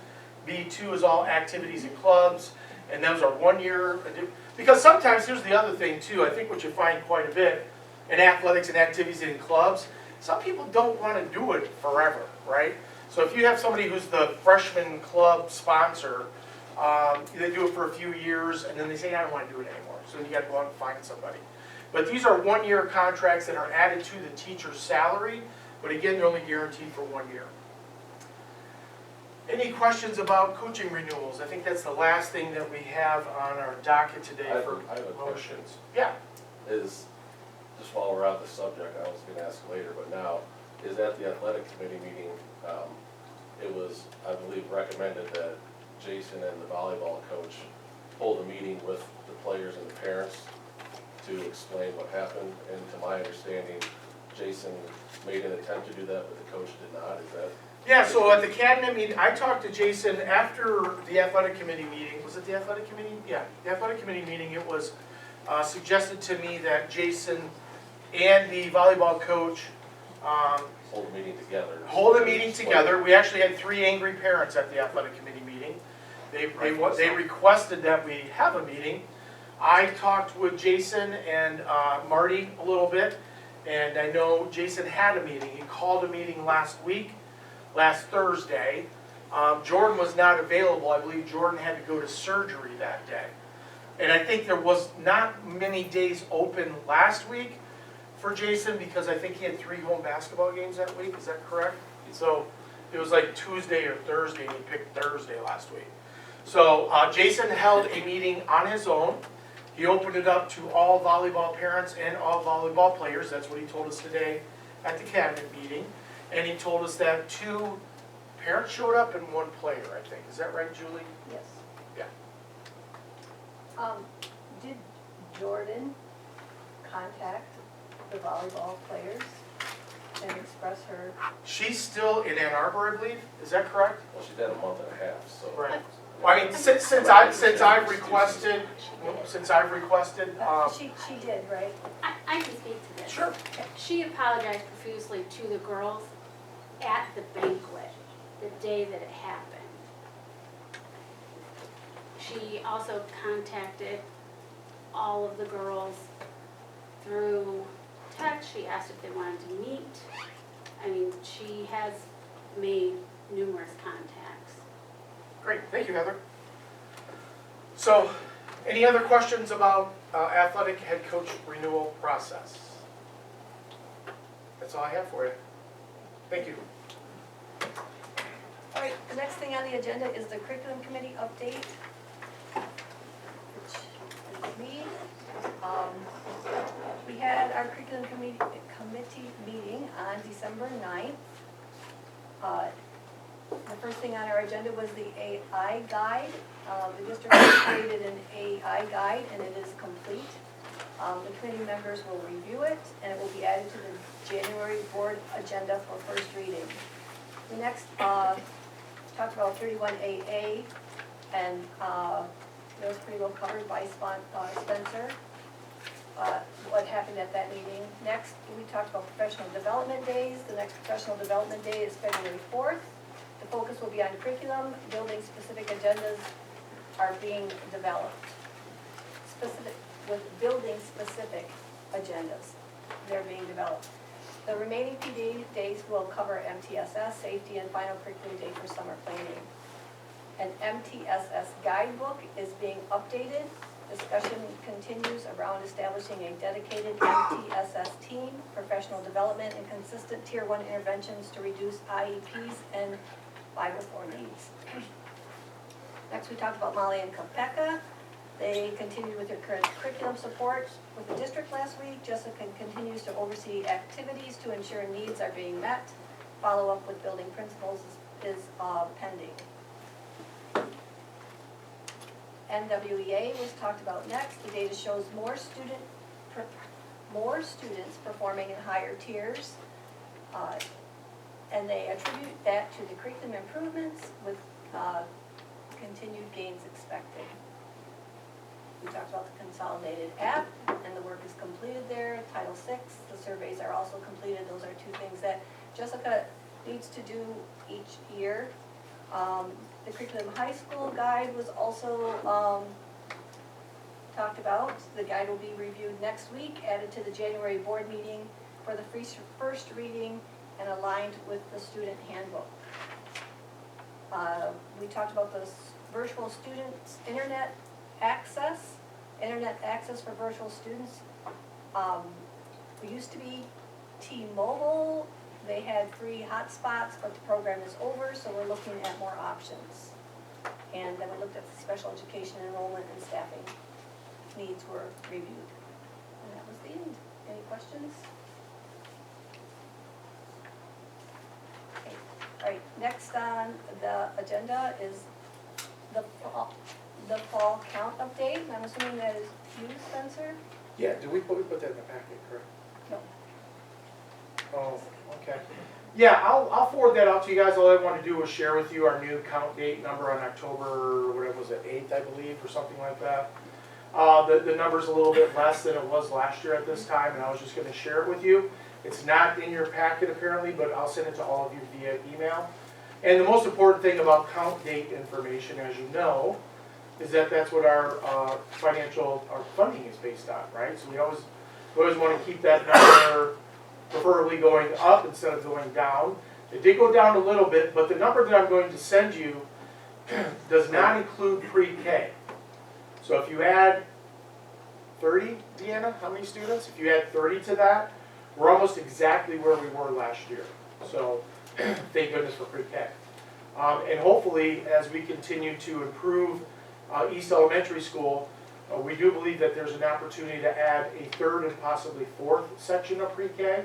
B2 is all activities and clubs, and those are 1-year. Because sometimes, here's the other thing too, I think what you find quite a bit in athletics and activities and clubs, some people don't want to do it forever, right? So if you have somebody who's the freshman club sponsor, they do it for a few years and then they say, I don't want to do it anymore. So you got to go out and find somebody. But these are 1-year contracts that are added to the teacher's salary, but again, they're only guaranteed for 1 year. Any questions about coaching renewals? I think that's the last thing that we have on our docket today I have for a question. motions. Yeah. Is, just while we're on the subject, I was gonna ask later, but now, is at the athletic committee meeting, it was, I believe, recommended that Jason and the volleyball coach hold a meeting with the players and the parents to explain what happened, and to my understanding, Jason made an attempt to do that, but the coach did not, is that? Yeah, so at the cabinet meeting, I talked to Jason after the athletic committee meeting. Was it the athletic committee? Yeah, the athletic committee meeting, it was suggested to me that Jason and the volleyball coach Hold a meeting together. hold a meeting together. We actually had 3 angry parents at the athletic committee meeting. They requested that we have a meeting. I talked with Jason and Marty a little bit, and I know Jason had a meeting. He called a meeting last Thursday. Jordan was not available. I believe Jordan had to go to surgery that day. And I think there was not many days open last week for Jason because I think he had 3 home basketball games that week. Is that correct? So it was like Tuesday or Thursday, and he picked Thursday last week. So Jason held a meeting on his own. He opened it up to all volleyball parents and all volleyball players. That's what he told us today at the cabinet meeting. And he told us that 2 parents showed up and 1 player, I think. Is that right, Julie? Yes. Yeah. Did Jordan contact the volleyball players and express her? She's still in Ann Arbor, I believe. Is that correct? Well, she's had a month and a half, so. Right. Well, I mean, since I've requested, She did, right? I can speak to this. sure. She apologized profusely to the girls at the banquet, the day that it happened. she also contacted all of the girls through text. She asked if they wanted to meet. I mean, she has made numerous contacts. Great, thank you, Heather. So, any other questions about athletic head coach renewal process? That's all I have for you. Thank you. All right, the next thing on the agenda is the curriculum committee update, which is me. We had our curriculum committee meeting on December 9th. The first thing on our agenda was the AI guide. The district has created an AI guide and it is complete. The committee members will review it and it will be added to the January board agenda for first reading. The next talked about 31AA, and that was pretty well covered by Spencer. What happened at that meeting. Next, we talked about professional development days. The next professional development day is February 4th. The focus will be on curriculum. Building specific agendas are being developed. With building specific agendas, they're being developed. The remaining PD days will cover MTSS, safety, and final curriculum day for summer planning. An MTSS guidebook is being updated. Discussion continues around establishing a dedicated MTSS team, professional development, and consistent Tier 1 interventions to reduce IEPs and 504 needs. Next, we talked about Molly and Kopeka. They continued with their current curriculum support with the district last week. Jessica continues to oversee activities to ensure needs are being met. Follow-up with building principals is pending. NWEA was talked about next. The data shows more students performing in higher tiers, and they attribute that to the curriculum improvements with continued gains expected. We talked about the consolidated app, and the work is completed there. Title VI, the surveys are also completed. Those are two things that Jessica needs to do each year. The curriculum high school guide was also talked about. The guide will be reviewed next week, added to the January board meeting for the first reading, and aligned with the student handbook. We talked about the virtual students' internet access for virtual students. We used to be T-Mobile. They had free hotspots, but the program is over, so we're looking at more options. And then we looked at the special education enrollment and staffing needs were reviewed. And that was the end. Any questions? Okay. All right, next on the agenda is the fall count update. And I'm assuming that is you, Spencer? Yeah, we put that in the packet, correct? No. Oh, okay. Yeah, I'll forward that out to you guys. All I want to do was share with you our new count date number on October, whatever was it, 8th, I believe, or something like that. The number's a little bit less than it was last year at this time, and I was just going to share it with you. It's not in your packet apparently, but I'll send it to all of you via email. And the most important thing about count date information, as you know, is that that's what our our funding is based on, right? So we always want to keep that number preferably going up instead of going down. It did go down a little bit, but the number that I'm going to send you does not include pre-K. So if you add 30, Deanna, how many students? If you add 30 to that, we're almost exactly where we were last year. So thank goodness for pre-K. And hopefully, as we continue to improve East Elementary School, we do believe that there's an opportunity to add a third and possibly fourth section of pre-K.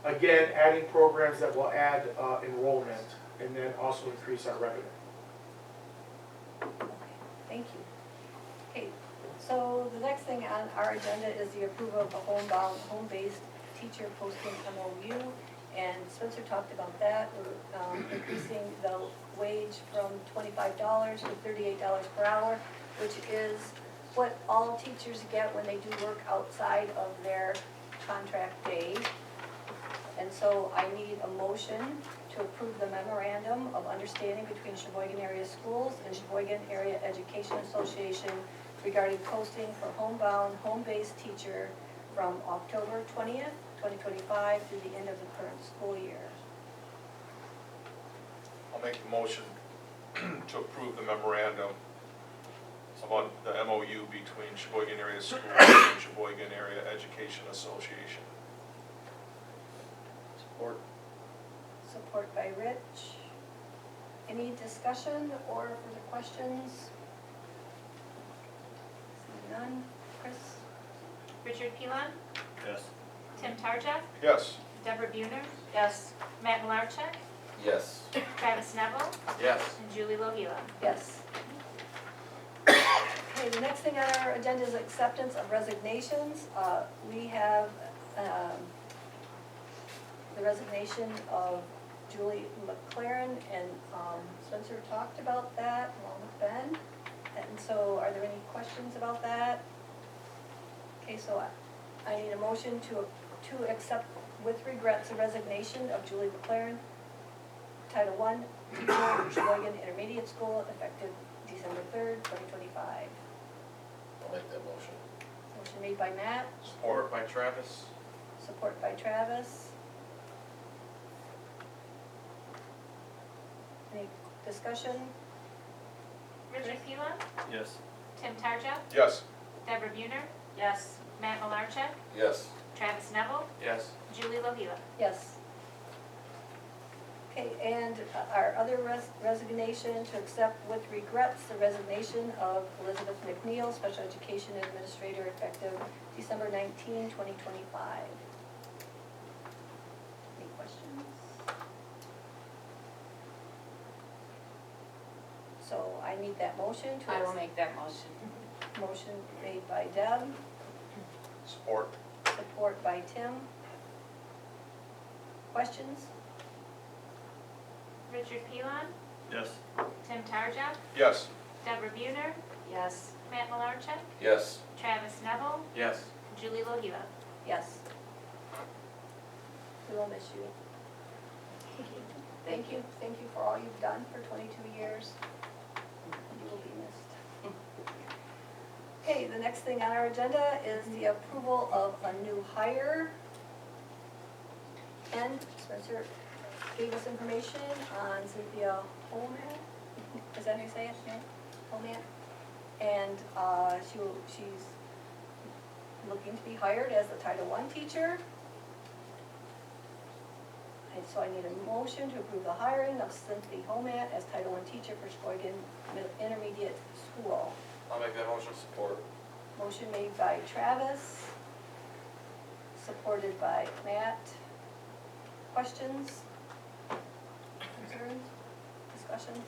Again, adding programs that will add enrollment and then also increase our revenue. Okay, thank you. Okay, so the next thing on our agenda is the approval of the home-based teacher posting MOU. And Spencer talked about that. We're increasing the wage from $25 to $38 per hour, which is what all teachers get when they do work outside of their contract day. And so I need a motion to approve the memorandum of understanding between Sheboygan Area Schools and Sheboygan Area Education Association regarding posting for homebound, home-based teacher from October 20th, 2025 through the end of the current school year. I'll make the motion to approve the memorandum about the MOU between Sheboygan Area Schools and Sheboygan Area Education Association. Support. Support by Rich. Any discussion or further questions? Seeing none. Chris? Richard Pilon, Yes. Tim Tarja, Yes. Deborah Buhner, Yes. Matt Malarchek, Yes. Travis Neville, Yes. and Julie Lohila. Yes. Okay, the next thing on our agenda is acceptance of resignations. We have the resignation of Julie McLaren, and Spencer talked about that along with Ben. And so are there any questions about that? Okay, so I need a motion to accept with regrets the resignation of Julie McLaren, Title I teacher, Sheboygan Intermediate School, effective December 3rd, 2025. I'll make that motion. Motion made by Matt, Support by Travis. support by Travis. Any discussion? Richard Pilon, Yes. Tim Tarja, Yes. Deborah Buhner, Yes. Matt Malarchek, Yes. Travis Neville, Yes. Julie Lohila. Yes. Okay, and our other resignation, to accept with regrets the resignation of Elizabeth McNeil, Special Education Administrator, effective December 19, 2025. Any questions? So I need that motion to. I will make that motion. Motion made by Deb, Support. support by Tim. Questions? Richard Pilon, Yes. Tim Tarja, Yes. Deborah Buhner, Yes. Matt Malarchek, Yes. Travis Neville, Yes. Julie Lohila. Yes. We will miss you. Thank you for all you've done for 22 years. You will be missed. Okay, the next thing on our agenda is the approval of a new hire. And Spencer gave us information on Cynthia Holman. Is that how you say it? Yeah? Holman? And she's looking to be hired as the Title I teacher. And so I need a motion to approve the hiring of Cynthia Holman as Title I teacher for Sheboygan Intermediate School. I'll make that motion. Support. Motion made by Travis, supported by Matt. Questions? Concerns? Discussion?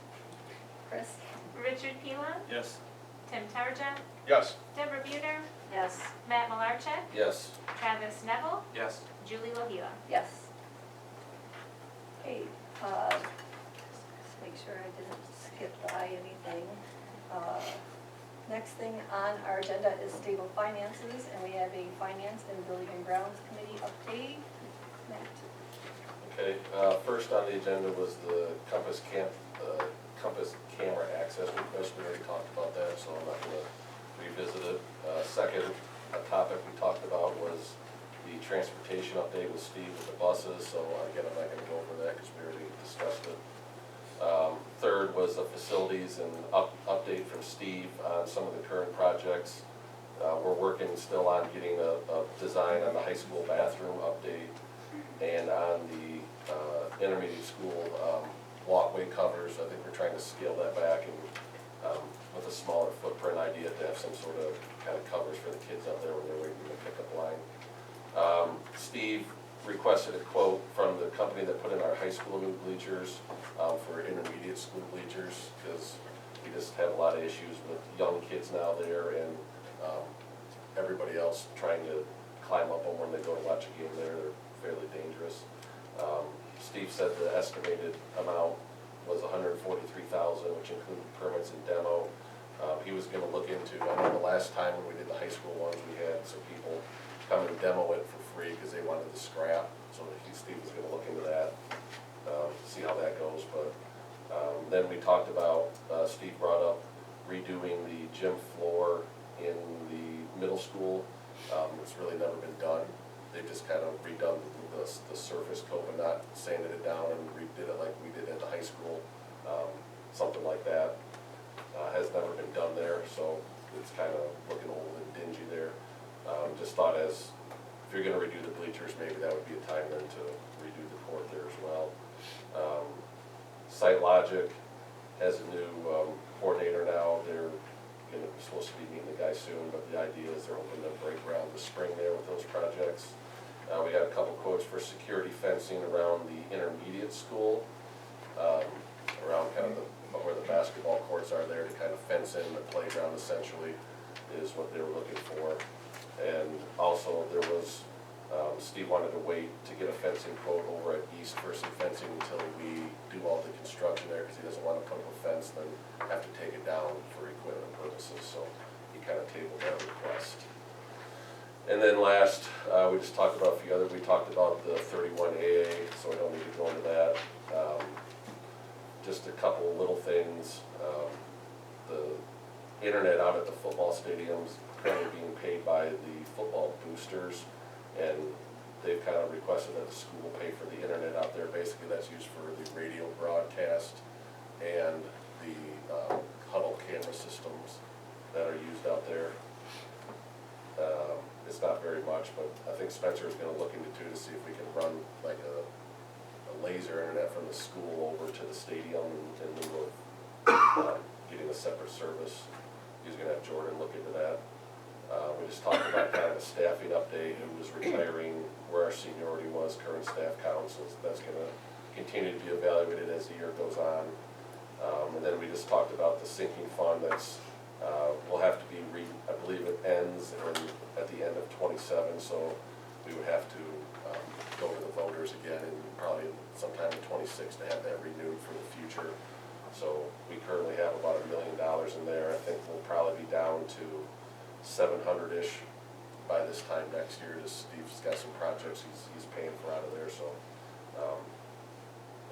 Chris? Richard Pilon, Yes. Tim Tarja, Yes. Deborah Buhner, Yes. Matt Malarchek, Yes. Travis Neville, Yes. Julie Lohila. Yes. Okay, just make sure I didn't skip by anything. Next thing on our agenda is stable finances, and we have a finance and building and grounds committee update. Matt? Okay, first on the agenda was the Compass camera access request. We already talked about that, so I'm not gonna revisit it. Second topic we talked about was the transportation update with Steve with the buses, so again, I'm not gonna go over that because we already discussed it. Third was the facilities and update from Steve on some of the current projects. We're working still on getting a design on the high school bathroom update and on the intermediate school walkway covers. I think we're trying to scale that back and with a smaller footprint idea to have some sort of kind of covers for the kids out there when they're waiting in the pickup line. Steve requested a quote from the company that put in our high school new bleachers for intermediate school bleachers, because we just have a lot of issues with young kids now there and everybody else trying to climb up them when they go to watch a game there. They're fairly dangerous. Steve said the estimated amount was $143,000, which included permits and demo. He was gonna look into, I know the last time when we did the high school ones, we had some people come and demo it for free because they wanted the scrap. So Steve was gonna look into that, see how that goes, but, then we talked about, Steve brought up redoing the gym floor in the middle school. It's really never been done. They've just kind of redone the surface coat and not sanded it down and redid it like we did at the high school. Something like that, has never been done there, so it's kind of looking old and dingy there. Just thought if you're gonna redo the bleachers, maybe that would be a time then to redo the court there as well. Site Logic has a new coordinator now. They're supposed to be meeting the guy soon, but the idea is they're hoping to break ground this spring there with those projects. We got a couple quotes for security fencing around the intermediate school, around kind of where the basketball courts are there, to kind of fence in the playground essentially is what they were looking for. And also there was, Steve wanted to wait to get a fencing quote over at East for some fencing until we do all the construction there, because he doesn't want to put up a fence then have to take it down for equipment purposes, so he kind of tabled that request. And then last, we just talked about a few other, we talked about the 31AA, so I don't need to go into that. Just a couple little things. The internet out at the football stadiums currently being paid by the football boosters, and they've kind of requested that the school pay for the internet out there. Basically, that's used for the radio broadcast and the huddle camera systems that are used out there. It's not very much, but I think Spencer is gonna look into too to see if we can run like a laser internet from the school over to the stadium in lieu of getting a separate service. He's gonna have Jordan look into that. We just talked about kind of a staffing update, who was retiring, where our seniority was, current staff councils. That's gonna continue to be evaluated as the year goes on. And then we just talked about the sinking fund that's, will have to be I believe it ends at the end of '27, so we would have to go to the voters again and probably sometime in '26 to have that renewed for the future. So we currently have about $1 million in there. I think we'll probably be down to 700-ish by this time next year. Just Steve's got some projects he's paying for out of there, so.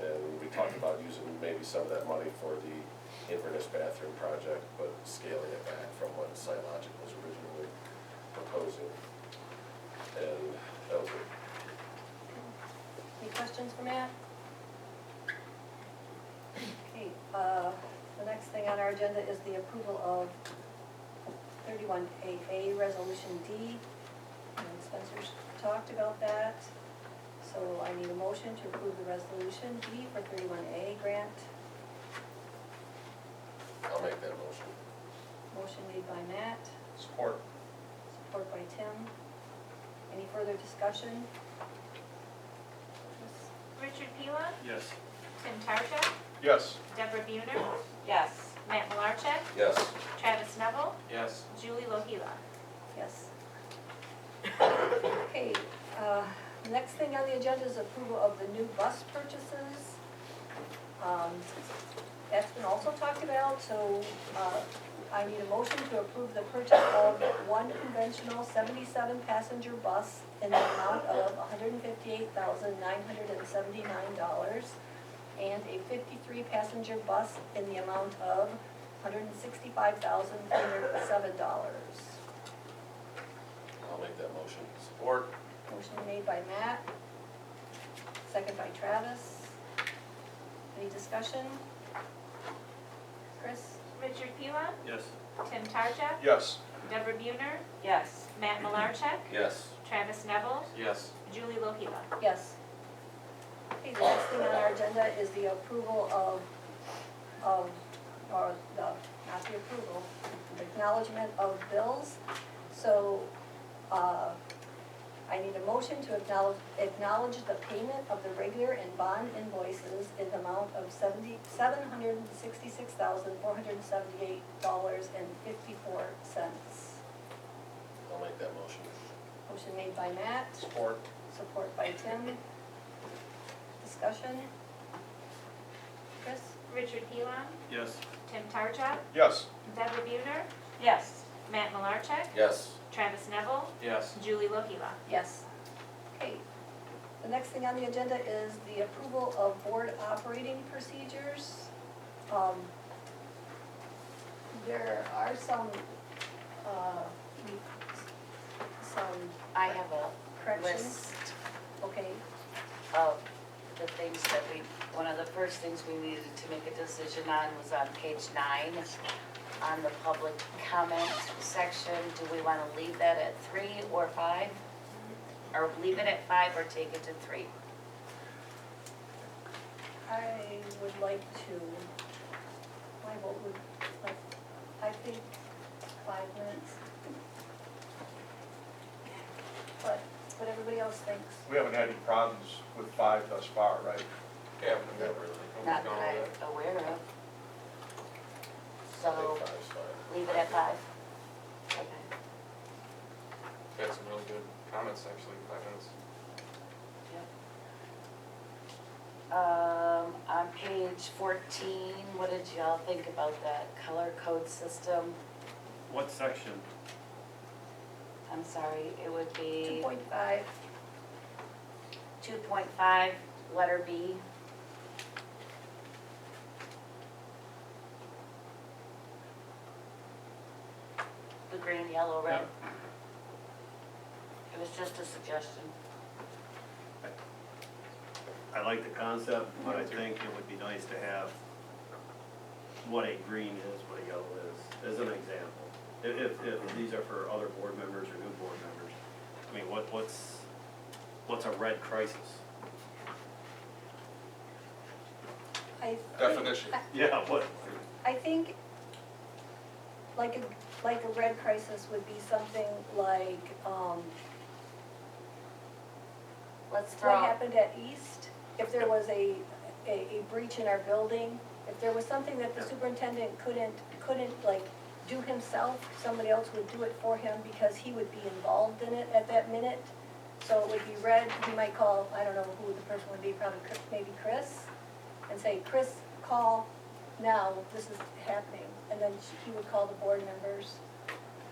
And we talked about using maybe some of that money for the Inverness bathroom project, but scaling it back from what SiteLogic was originally proposing. And that was it. Any questions for Matt? Okay, the next thing on our agenda is the approval of 31AA Resolution D. And Spencer's talked about that. So I need a motion to approve the resolution D for 31A grant. I'll make that motion. Motion made by Matt, Support. support by Tim. Any further discussion? Richard Pila, Yes. Tim Tarcha, Yes. Deborah Buhner, Yes. Matt Malarchek, Yes. Travis Neville, Yes. Julie Lohila. Yes. Okay, the next thing on the agenda is approval of the new bus purchases. That's been also talked about, so I need a motion to approve the purchase of one conventional 77-passenger bus in the amount of $158,979 and a 53-passenger bus in the amount of $165,307. I'll make that motion. Support. Motion made by Matt, second by Travis. Any discussion? Chris? Richard Pila, Yes. Tim Tarcha, Yes. Deborah Buhner, Yes. Matt Malarchek, Yes. Travis Neville, Yes. Julie Lohila. Yes. Okay, the next thing on our agenda is the approval not the approval, the acknowledgement of bills. So, I need a motion to acknowledge the payment of the regular and bond invoices in the amount of $766,478.54. I'll make that motion. Motion made by Matt, Support. support by Tim. Discussion? Chris? Richard Pila, Yes. Tim Tarcha, Yes. Deborah Buhner, Yes. Matt Malarchek, Yes. Travis Neville, Yes. Julie Lohila. Yes. Okay. The next thing on the agenda is the approval of board operating procedures. There are some I have a corrections. list Okay, of the things that one of the first things we needed to make a decision on was on page 9, on the public comment section. Do we want to leave that at 3 or 5? Or leave it at 5 or take it to 3? I would like to, my vote would, like, I think 5 minutes. But what everybody else thinks. We haven't had any problems with 5 thus far, right? Yeah, we've never really, Not nobody's gone that with that. I'm aware of. I So think 5's fine. leave it at 5? Okay. We've had some really good comments, actually, 5 minutes. On page 14, what did y'all think about that color code system? What section? I'm sorry, it would be 2.5, 2.5, letter B. The green, yellow, red. It was just a suggestion. I like the concept, but I think it would be nice to have what a green is, what a yellow is, as an example. If these are for other board members or new board members, I mean, what's a red crisis? I think. Definition. Yeah, what? I think like a red crisis would be something like, Let's throw what out, happened at East, if there was a breach in our building, if there was something that the superintendent couldn't like do himself, somebody else would do it for him because he would be involved in it at that minute. So it would be red, he might call, I don't know who the person would be, probably maybe Chris, and say, Chris, call this is happening. And then he would call the board members.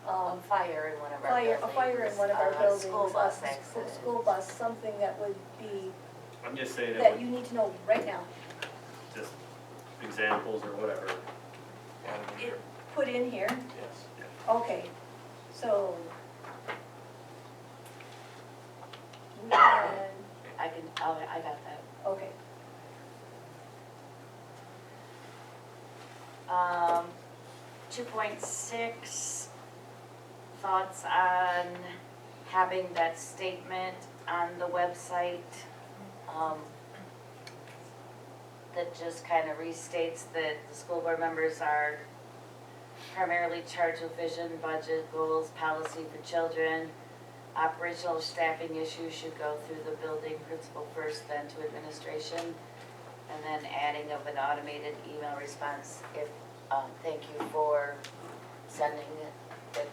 a fire in one of our Fire, buildings. a fire in one of our buildings. School bus a accident. School bus, something that would be, I'm just saying it that would, you need to know right now. just examples or whatever. And It- Put in here, yes. okay, so. We can, I got that. okay, 2.6, thoughts on having that statement on the website, that just kind of restates that the school board members are primarily charged with vision, budget, goals, policy for children. Operational staffing issues should go through the building principal first, then to administration. And then adding of an automated email response if, thank you for sending it, but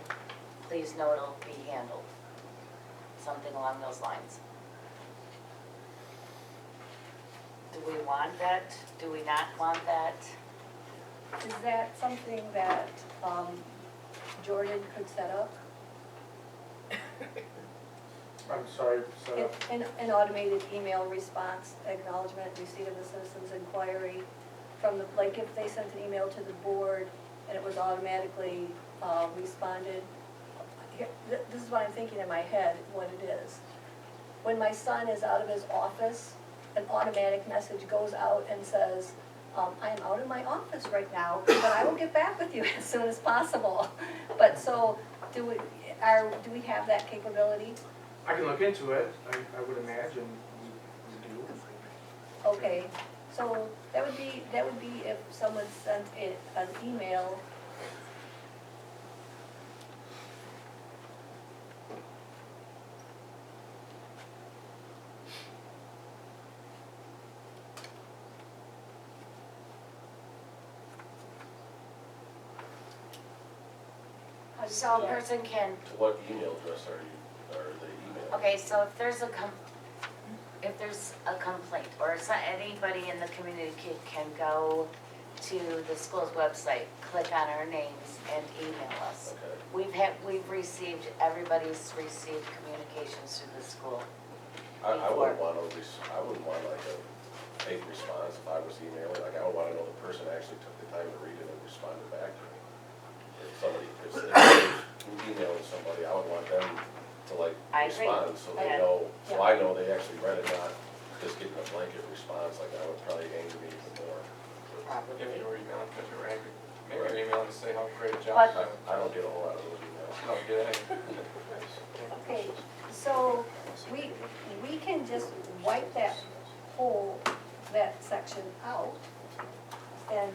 please know it'll be handled. Something along those lines. Do we want that? Do we not want that? is that something that, Jordan could set up? I'm sorry, so, An automated email response, acknowledgement, receipt of the citizen's inquiry from the, like if they sent an email to the board and it was automatically responded. This is what I'm thinking in my head, what it is. When my son is out of his office, an automatic message goes out and says, I am out of my office right now, but I will get back with you as soon as possible. But so, do we have that capability? I can look into it, I would imagine we do. Okay, so that would be if someone sent an email. So a person can, To what email address are they emailing? okay, so if there's a complaint, or anybody in the community can go to the school's website, click on our names and email us. Okay. Everybody's received communications through the school. I wouldn't want I wouldn't want like a fake response if I was emailing, like I would wanna know the person actually took the time to read it and responded back to me. If somebody, if I'm emailing somebody, I would want them to like I agree. respond, so they Yeah. know, so I know they actually read it, not just getting a blanket response, like that would probably anger me even more. If you were emailing because you were angry, maybe you're emailing to say how great a job But- you've done. I don't get a whole lot of those emails. I don't get any. Okay, so we can just wipe that section out and,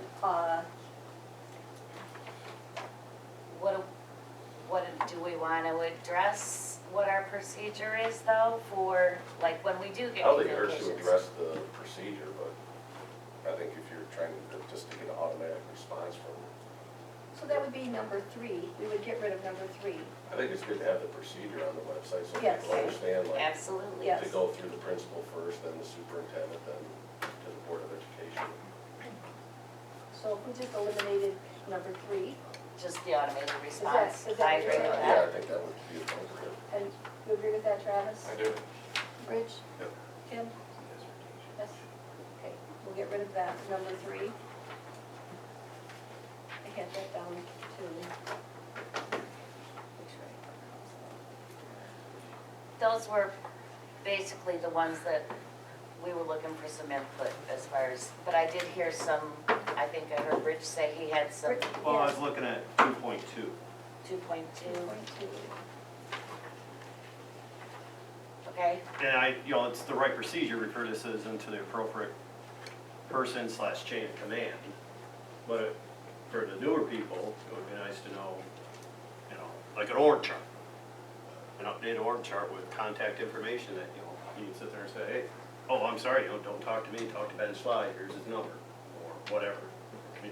Do we want to address what our procedure is though for, like, when we do get I don't think it hurts to communications? address the procedure, but I think if you're trying to, just to get an automatic response from, so that would be number 3, we would get rid of number 3. I think it's good to have the procedure on the website so Yes. people understand, like, Absolutely. Yes. to go through the principal first, then the superintendent, then to the Board of Education. So if we just eliminated number 3, Just the automated response. is that I agree with what Yeah, that. I think that would be appropriate. and you agree with that, Travis? I do. Rich? Yep. Kim? Yes? Okay, we'll get rid of that, number 3. I had that down too. Those were basically the ones that we were looking for some input as far as, but I did hear some, I think I heard Rich say he had some Well, I was looking at 2.2. 2.2. 2.2. Okay, And it's the right procedure, refer this as into the appropriate person / chain of command. But for the newer people, it would be nice to know, like an org chart. An updated org chart with contact information that, you can sit there and say, hey, oh, I'm sorry, don't talk to me, talk to Ben Sly, here's his number, or whatever.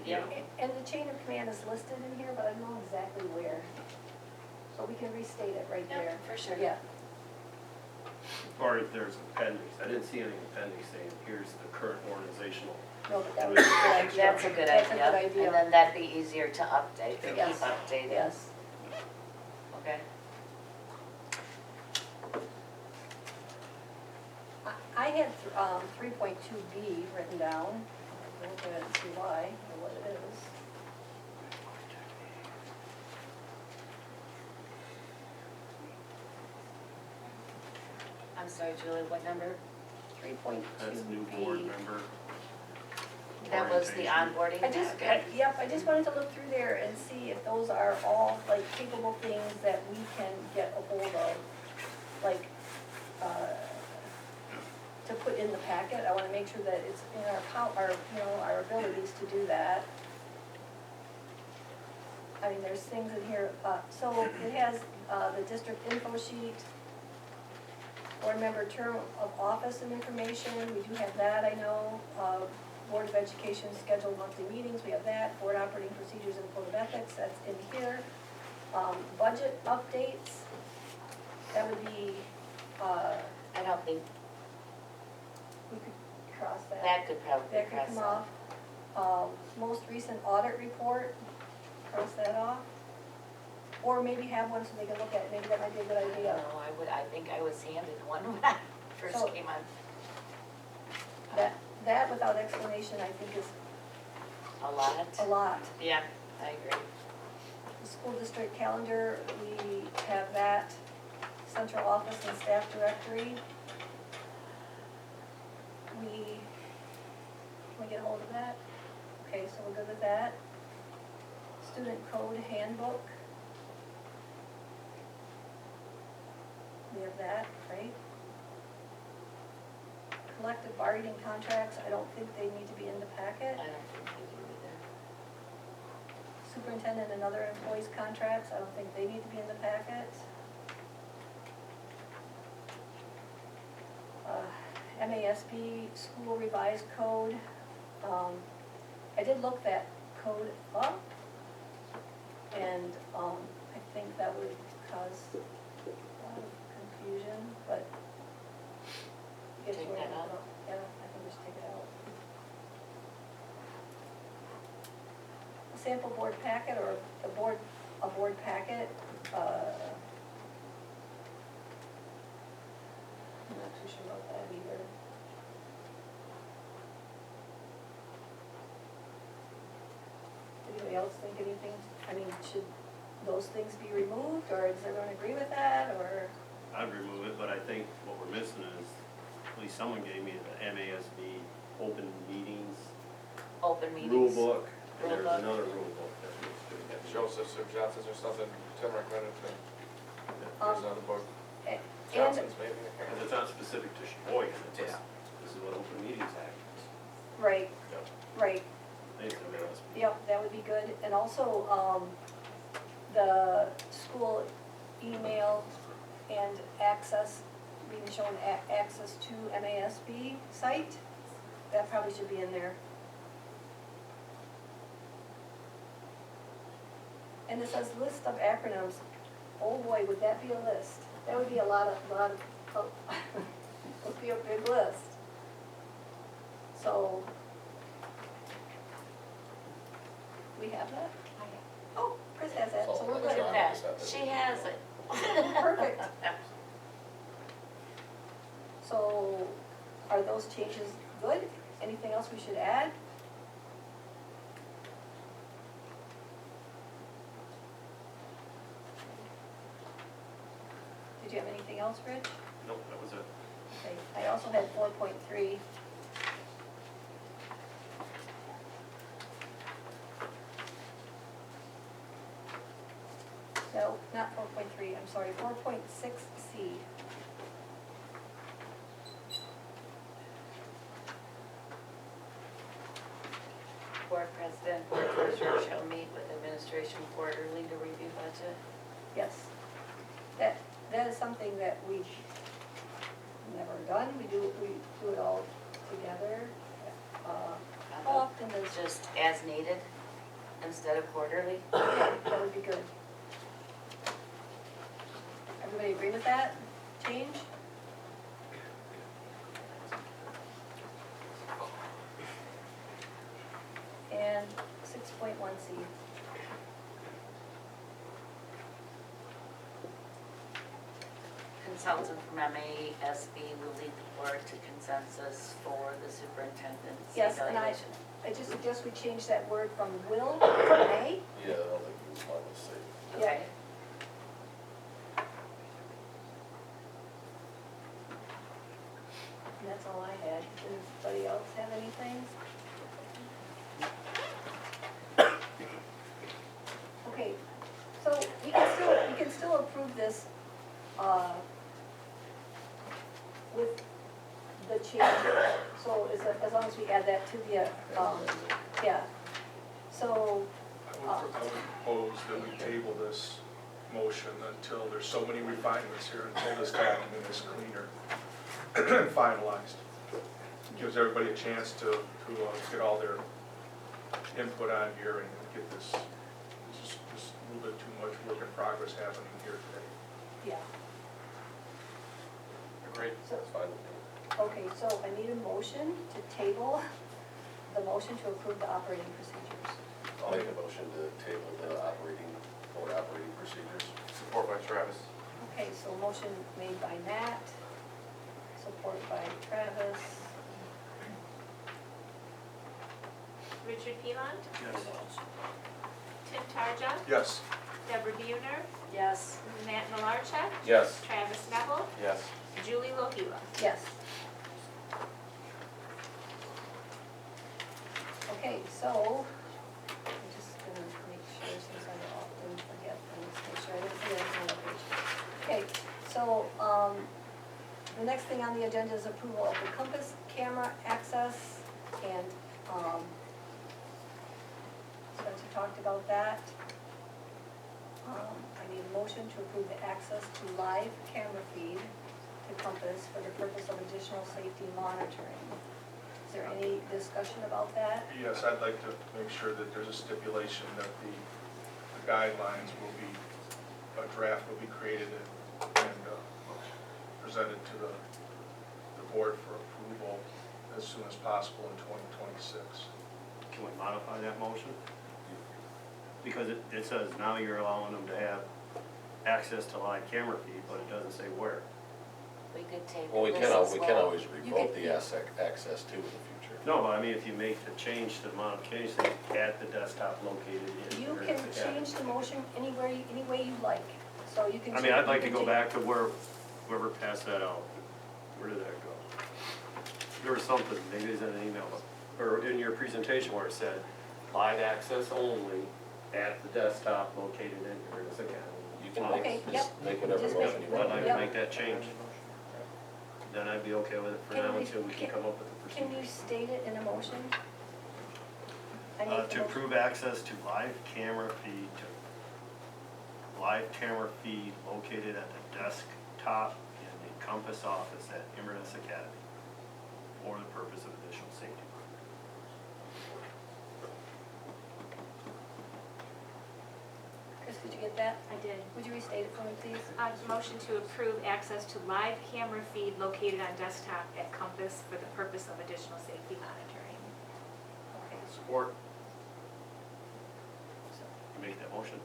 Yeah. And the chain of command is listed in here, but I don't know exactly where. So we can restate it right there. for sure. Yeah, Or if there's an appendix, I didn't see any appendix saying, here's the current organizational. no, but that would be a good idea. That's a good That's a idea. good idea. And then that'd be easier to update, to keep Yes. updating. Yes. Okay. I had 3.2B written down. I'll look at it and see why, or what it is. I'm sorry, Julie, what number? 3.2B. That's new board member. That was the orientation. onboarding I just, packet? yep, I just wanted to look through there and see if those are all like capable things that we can get a hold of, like, to put in the packet. I wanna make sure that it's in our abilities to do that. I mean, there's things in here, so it has, the district info sheet, board member term of office and information, we do have that, I know. Board of Education scheduled monthly meetings, we have that. Board operating procedures and code of ethics, that's in here. Budget updates, that would be, I don't think, we could cross that. that could probably That could cross come off. off. Most recent audit report, cross that off. Or maybe have one so they can look at it, maybe that might be a good idea. No, I think I was handed one when I first So- came on. That without explanation, I think is A lot? a lot. Yeah, I agree. The school district calendar, we have that, central office and staff directory. Can we get a hold of that? Okay, so we're good with that. Student code handbook. We have that, right? Collective bargaining contracts, I don't think they need to be in the packet. I don't think we do either. Superintendent and other employees' contracts, I don't think they need to be in the packet. MASB school revised code, I did look that code up, and, I think that would cause a lot of confusion, but. I guess Take we're that gonna- out? Yeah, I think just take it out. A sample board packet or a board packet, I'm not too sure about that either. Anybody else think anything, I mean, should those things be removed, or does everyone agree with that, or? I'd remove it, but I think what we're missing is, at least someone gave me the MASB open meetings Open meetings. rule book, and Rule there's book. another rule book that needs to get. Joseph suggested or something, Tim recommended to, Um, there's another book, And, Johnson's maybe. Because it's not specific to Sheboygan, it's just, Yeah. this is what open meetings act is. right, Yep. right, I think it's MASB. yep, that would be good, and also, the school email and access, being shown access to MASB site, that probably should be in there. And it says list of acronyms, oh boy, would that be a list? That would be a lot of, would be a big list. So, we have that? Oh, Chris has that, so we're Look good. at that, she has it. Perfect. So, are those changes good? Anything else we should add? Did you have anything else, Rich? Nope, that was it. Okay, I also had 4.3. No, not 4.3, I'm sorry, 4.6C. Board president, board treasurer shall meet with administration quarterly to review budget. Yes. That is something that we've never done, we do it all together. How often does, Just as needed instead of quarterly. that would be good. Everybody agree with that change? And 6.1C. Consultant from MASB will lead the board to consensus for the superintendent's Yes, and evaluation. I just suggest we change that word from will to may. Yeah, I don't think you want to say. Yeah. Okay. And that's all I had. Anybody else have anything? Okay, so we can still approve this, with the change, so as long as we add that to the, yeah. So, I would propose that we table this motion until there's so many refinements here, until this document is cleaner and finalized. Gives everybody a chance to get all their input on here and get this, just a little bit too much work in progress happening here today. yeah, Agreed, that's fine with me. okay, so I need a motion to table the motion to approve the operating procedures. I'll make a motion to table the board operating procedures. Support by Travis. Okay, so motion made by Nat, supported by Travis. Richard Pilon, Yes. Tim Tarja, Yes. Deborah Buhner, Yes. Matt Malarchuk, Yes. Travis Neville, Yes. Julie Lohila. Yes. Okay, so, I'm just gonna make sure, since I often forget things, make sure I didn't put anything on the page. Okay, so, the next thing on the agenda is approval of the Compass camera access, and, Spencer talked about that. I need a motion to approve the access to live camera feed to Compass for the purpose of additional safety monitoring. Is there any discussion about that? Yes, I'd like to make sure that there's a stipulation that the guidelines will be, a draft will be created and presented to the board for approval as soon as possible in 2026. Can we modify that motion? Because it says now you're allowing them to have access to live camera feed, but it doesn't say where. We could take Well, we this can, as we well. can always You revoke could- the access too in the future. No, but I mean, if you make the change to the modification, at the desktop located in. You or can at- change the motion anywhere, any way you like, so you can. I mean, I'd like to you go can back to where, whoever passed that out, where did that go? There was something, maybe it's in an email, or in your presentation where it said, live access only at the desktop located in Uranus Academy. You can Okay, make, yep. just make whatever Just motion make- you I'd want. like Yep. to make that change. Then I'd be okay with it for Can now we- until we can come up with a Can procedure. you state it in a motion? I need the To motion. approve access to live camera feed located at the desktop in the Compass office at Inverness Academy for the purpose of additional safety. Chris, did you get that? I did. Would you restate it for me, please? Motion to approve access to live camera feed located on desktop at Compass for the purpose of additional safety monitoring. Okay. Support. You make that motion?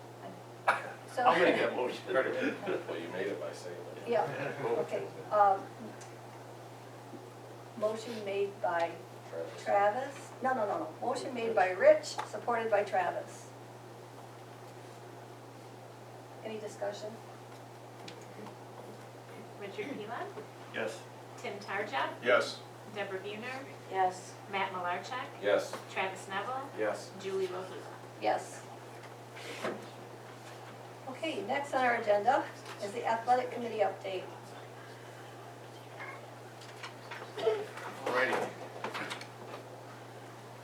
So. I'll make that motion. Well, you made it by saying that. Yeah, okay. Motion made by Travis. Travis? No. Motion made by Rich, supported by Travis. Any discussion? Richard Pelon, Yes. Tim Tarja, Yes. Deborah Buhner, Yes. Matt Malarchuk, Yes. Travis Neville, Yes. Julie Rosa. Yes. Okay, next on our agenda is the athletic committee update. Alrighty.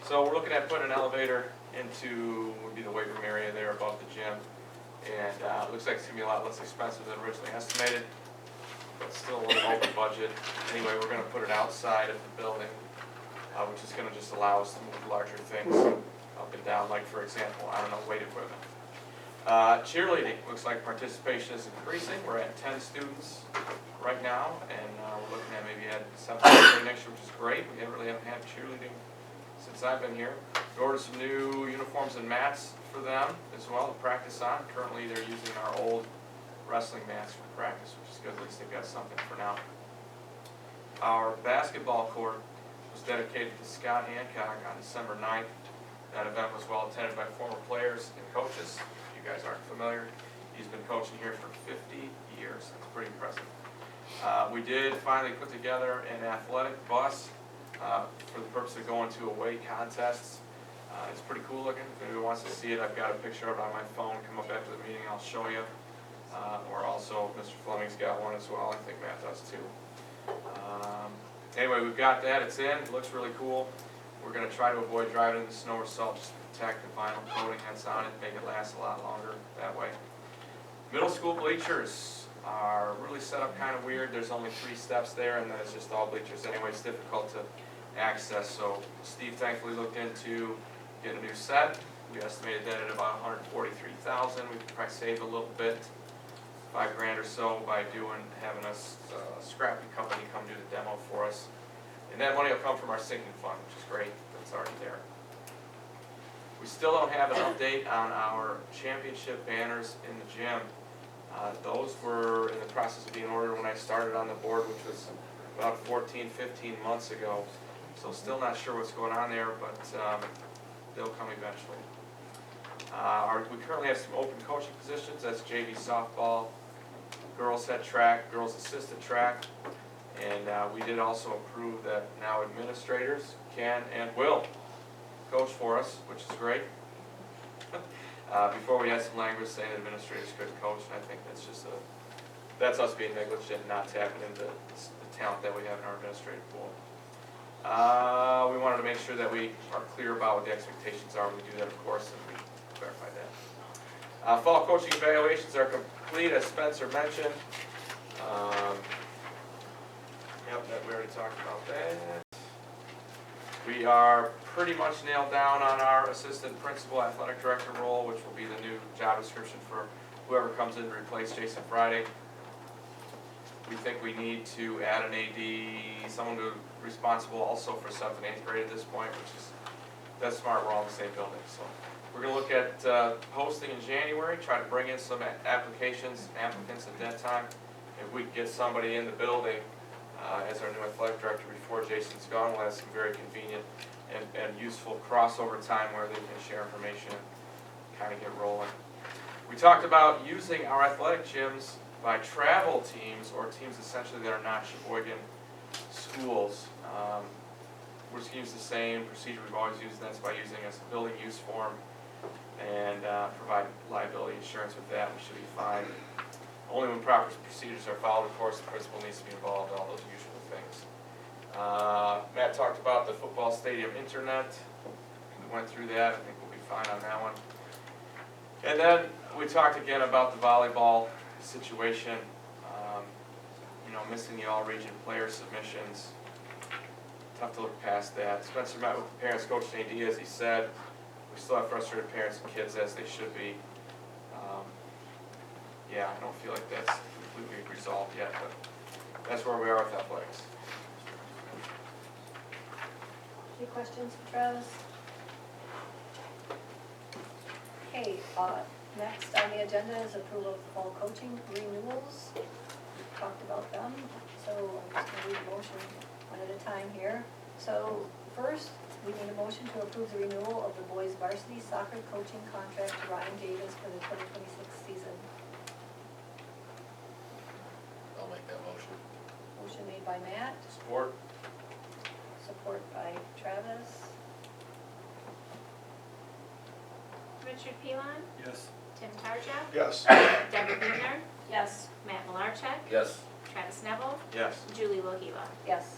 So we're looking at putting an elevator into, would be the weight room area there above the gym. And it looks like it's gonna be a lot less expensive than originally estimated, but still a little over budget. Anyway, we're gonna put it outside of the building, which is gonna just allow us to move larger things up and down, like for example, I don't know, weight equipment. Cheerleading, looks like participation is increasing. We're at 10 students right now, and we're looking at maybe add 7 next year, which is great. We haven't had cheerleading since I've been here. We ordered some new uniforms and mats for them as well to practice on. Currently, they're using our old wrestling mats for practice, which is good. At least they've got something for now. Our basketball court was dedicated to Scott Hancock on December 9th. That event was well attended by former players and coaches. If you guys aren't familiar, he's been coaching here for 50 years. That's pretty impressive. We did finally put together an athletic bus for the purpose of going to away contests. It's pretty cool looking. If anyone wants to see it, I've got a picture of it on my phone. Come up after the meeting, I'll show you. Or also, Mr. Fleming's got one as well. I think Matt does too. Anyway, we've got that. It's in. It looks really cool. We're going to try to avoid driving in the snow or salt, just to protect the vinyl coating that's on it, make it last a lot longer that way. Middle school bleachers are really set up kind of weird. There's only 3 steps there, and then it's just all bleachers anyway. It's difficult to access, so Steve thankfully looked into getting a new set. We estimated that at about $143,000. We could probably save a little bit, $5 grand or so, by having a scrappy company come do the demo for us. And that money will come from our sinking fund, which is great. That's already there. We still don't have an update on our championship banners in the gym. Those were in the process of being ordered when I started on the board, which was about 14, 15 months ago. So still not sure what's going on there, but they'll come eventually. We currently have some open coaching positions. That's JV softball, girls head track, girls assisted track. And we did also approve that now administrators can and will coach for us, which is great. Before we had some language saying that administrators couldn't coach, and I think that's just that's us being negligent, not tapping into the talent that we have in our administrative pool. We wanted to make sure that we are clear about what the expectations are when we do that, of course, and we clarify that. Fall coaching evaluations are complete, as Spencer mentioned. Yep, we already talked about that. We are pretty much nailed down on our assistant principal athletic director role, which will be the new job description for whoever comes in to replace Jason Friday. We think we need to add an AD, someone responsible also for 7th and 8th grade at this point, which is, that's smart, we're all in the same building. So we're going to look at posting in January, try to bring in some applicants at that time, if we can get somebody in the building as our new athletic director before Jason's gone, we'll have some very convenient and useful crossover time where they can share information and kind of get rolling. We talked about using our athletic gyms by travel teams or teams essentially that are not Sheboygan schools. We're just going to use the same procedure we've always used, and that's by using a building use form and provide liability insurance with that. We should be fine. Only when proper procedures are followed, of course, the principal needs to be involved, all those usual things. Matt talked about the football stadium internet. We went through that. I think we'll be fine on that one. And then we talked again about the volleyball situation. Missing the all-region player submissions. Tough to look past that. Spencer met with the parents, Coach AD, as he said. We still have frustrated parents and kids, as they should be. Yeah, I don't feel like that's completely resolved yet, but that's where we are with athletics. Any questions for Travis? Okay, next on the agenda is approval of fall coaching renewals. We talked about them, so I'm just going to read the motion one at a time here. So first, we need a motion to approve the renewal of the boys varsity soccer coaching contract to Ryan Davis for the 2026 season. I'll make that motion. Motion made by Matt, Support? support by Travis. Richard Pilon, Yes. Tim Tarja, Yes. Deborah Beener, Yes. Matt Malarchek, Yes. Travis Neville, Yes. Julie Lohila. Yes.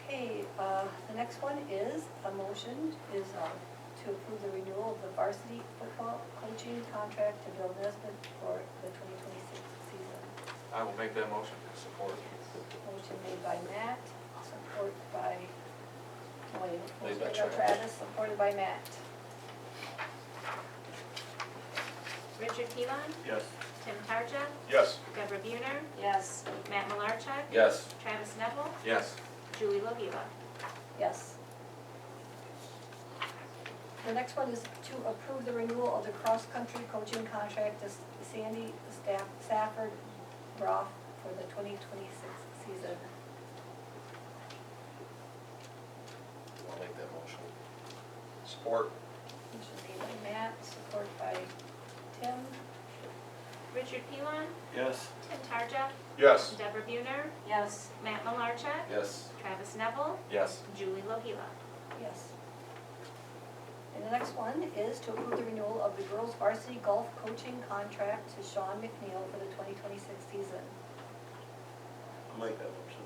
Okay, the next one is, a motion is to approve the renewal of the varsity football coaching contract to Bill Nesbitt for the 2026 season. I will make that motion. Support? Motion made by Matt, support by, Made motion by made by Travis. Travis, supported by Matt. Richard Pilon, Yes. Tim Tarja, Yes. Deborah Beener, Yes. Matt Malarchek, Yes. Travis Neville, Yes. Julie Lohila. Yes. The next one is to approve the renewal of the cross-country coaching contract to Sandy Stafford Brough for the 2026 season. I'll make that motion. Support? Motion made by Matt, support by Tim. Richard Pilon, Yes. Tim Tarja, Yes. Deborah Beener, Yes. Matt Malarchek, Yes. Travis Neville, Yes. Julie Lohila. Yes. And the next one is to approve the renewal of the girls varsity golf coaching contract to Sean McNeil for the 2026 season. I'll make that motion.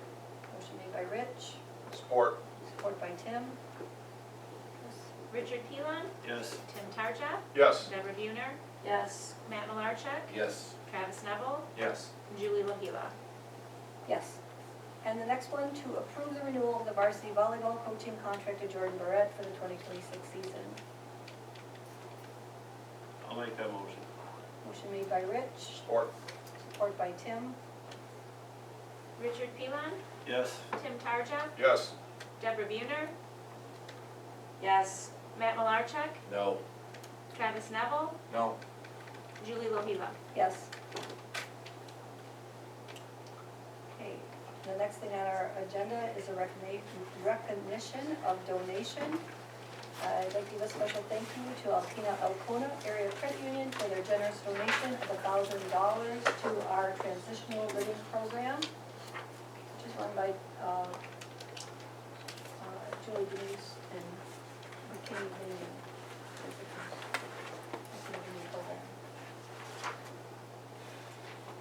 Motion made by Rich, Support? support by Tim. Richard Pilon, Yes. Tim Tarja, Yes. Deborah Beener, Yes. Matt Malarchek, Yes. Travis Neville, Yes. Julie Lohila. Yes. And the next one, to approve the renewal of the varsity volleyball coaching contract to Jordan Barrett for the 2026 season. I'll make that motion. Motion made by Rich, Support? support by Tim. Richard Pilon, Yes. Tim Tarja, Yes. Deborah Beener, Yes. Matt Malarchek, No. Travis Neville, No. Julie Lohila. Yes. Okay, the next thing on our agenda is a recognition of donation. I'd like to give a special thank you to Alpena Alcona Area Credit Union for their generous donation of $1,000 to our transitional living program, which is run by Julie Denise and McKinney Linian.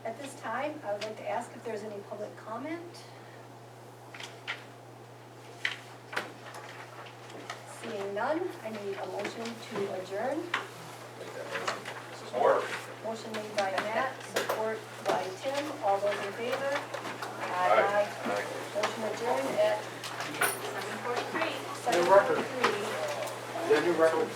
At this time, I would like to ask if there's any public comment. Seeing none, I need a motion to adjourn. Make that motion. Support? Motion made by Matt, support by Tim. All those in favor? Aye. Motion adjourned at 7:43. 7:43. New record.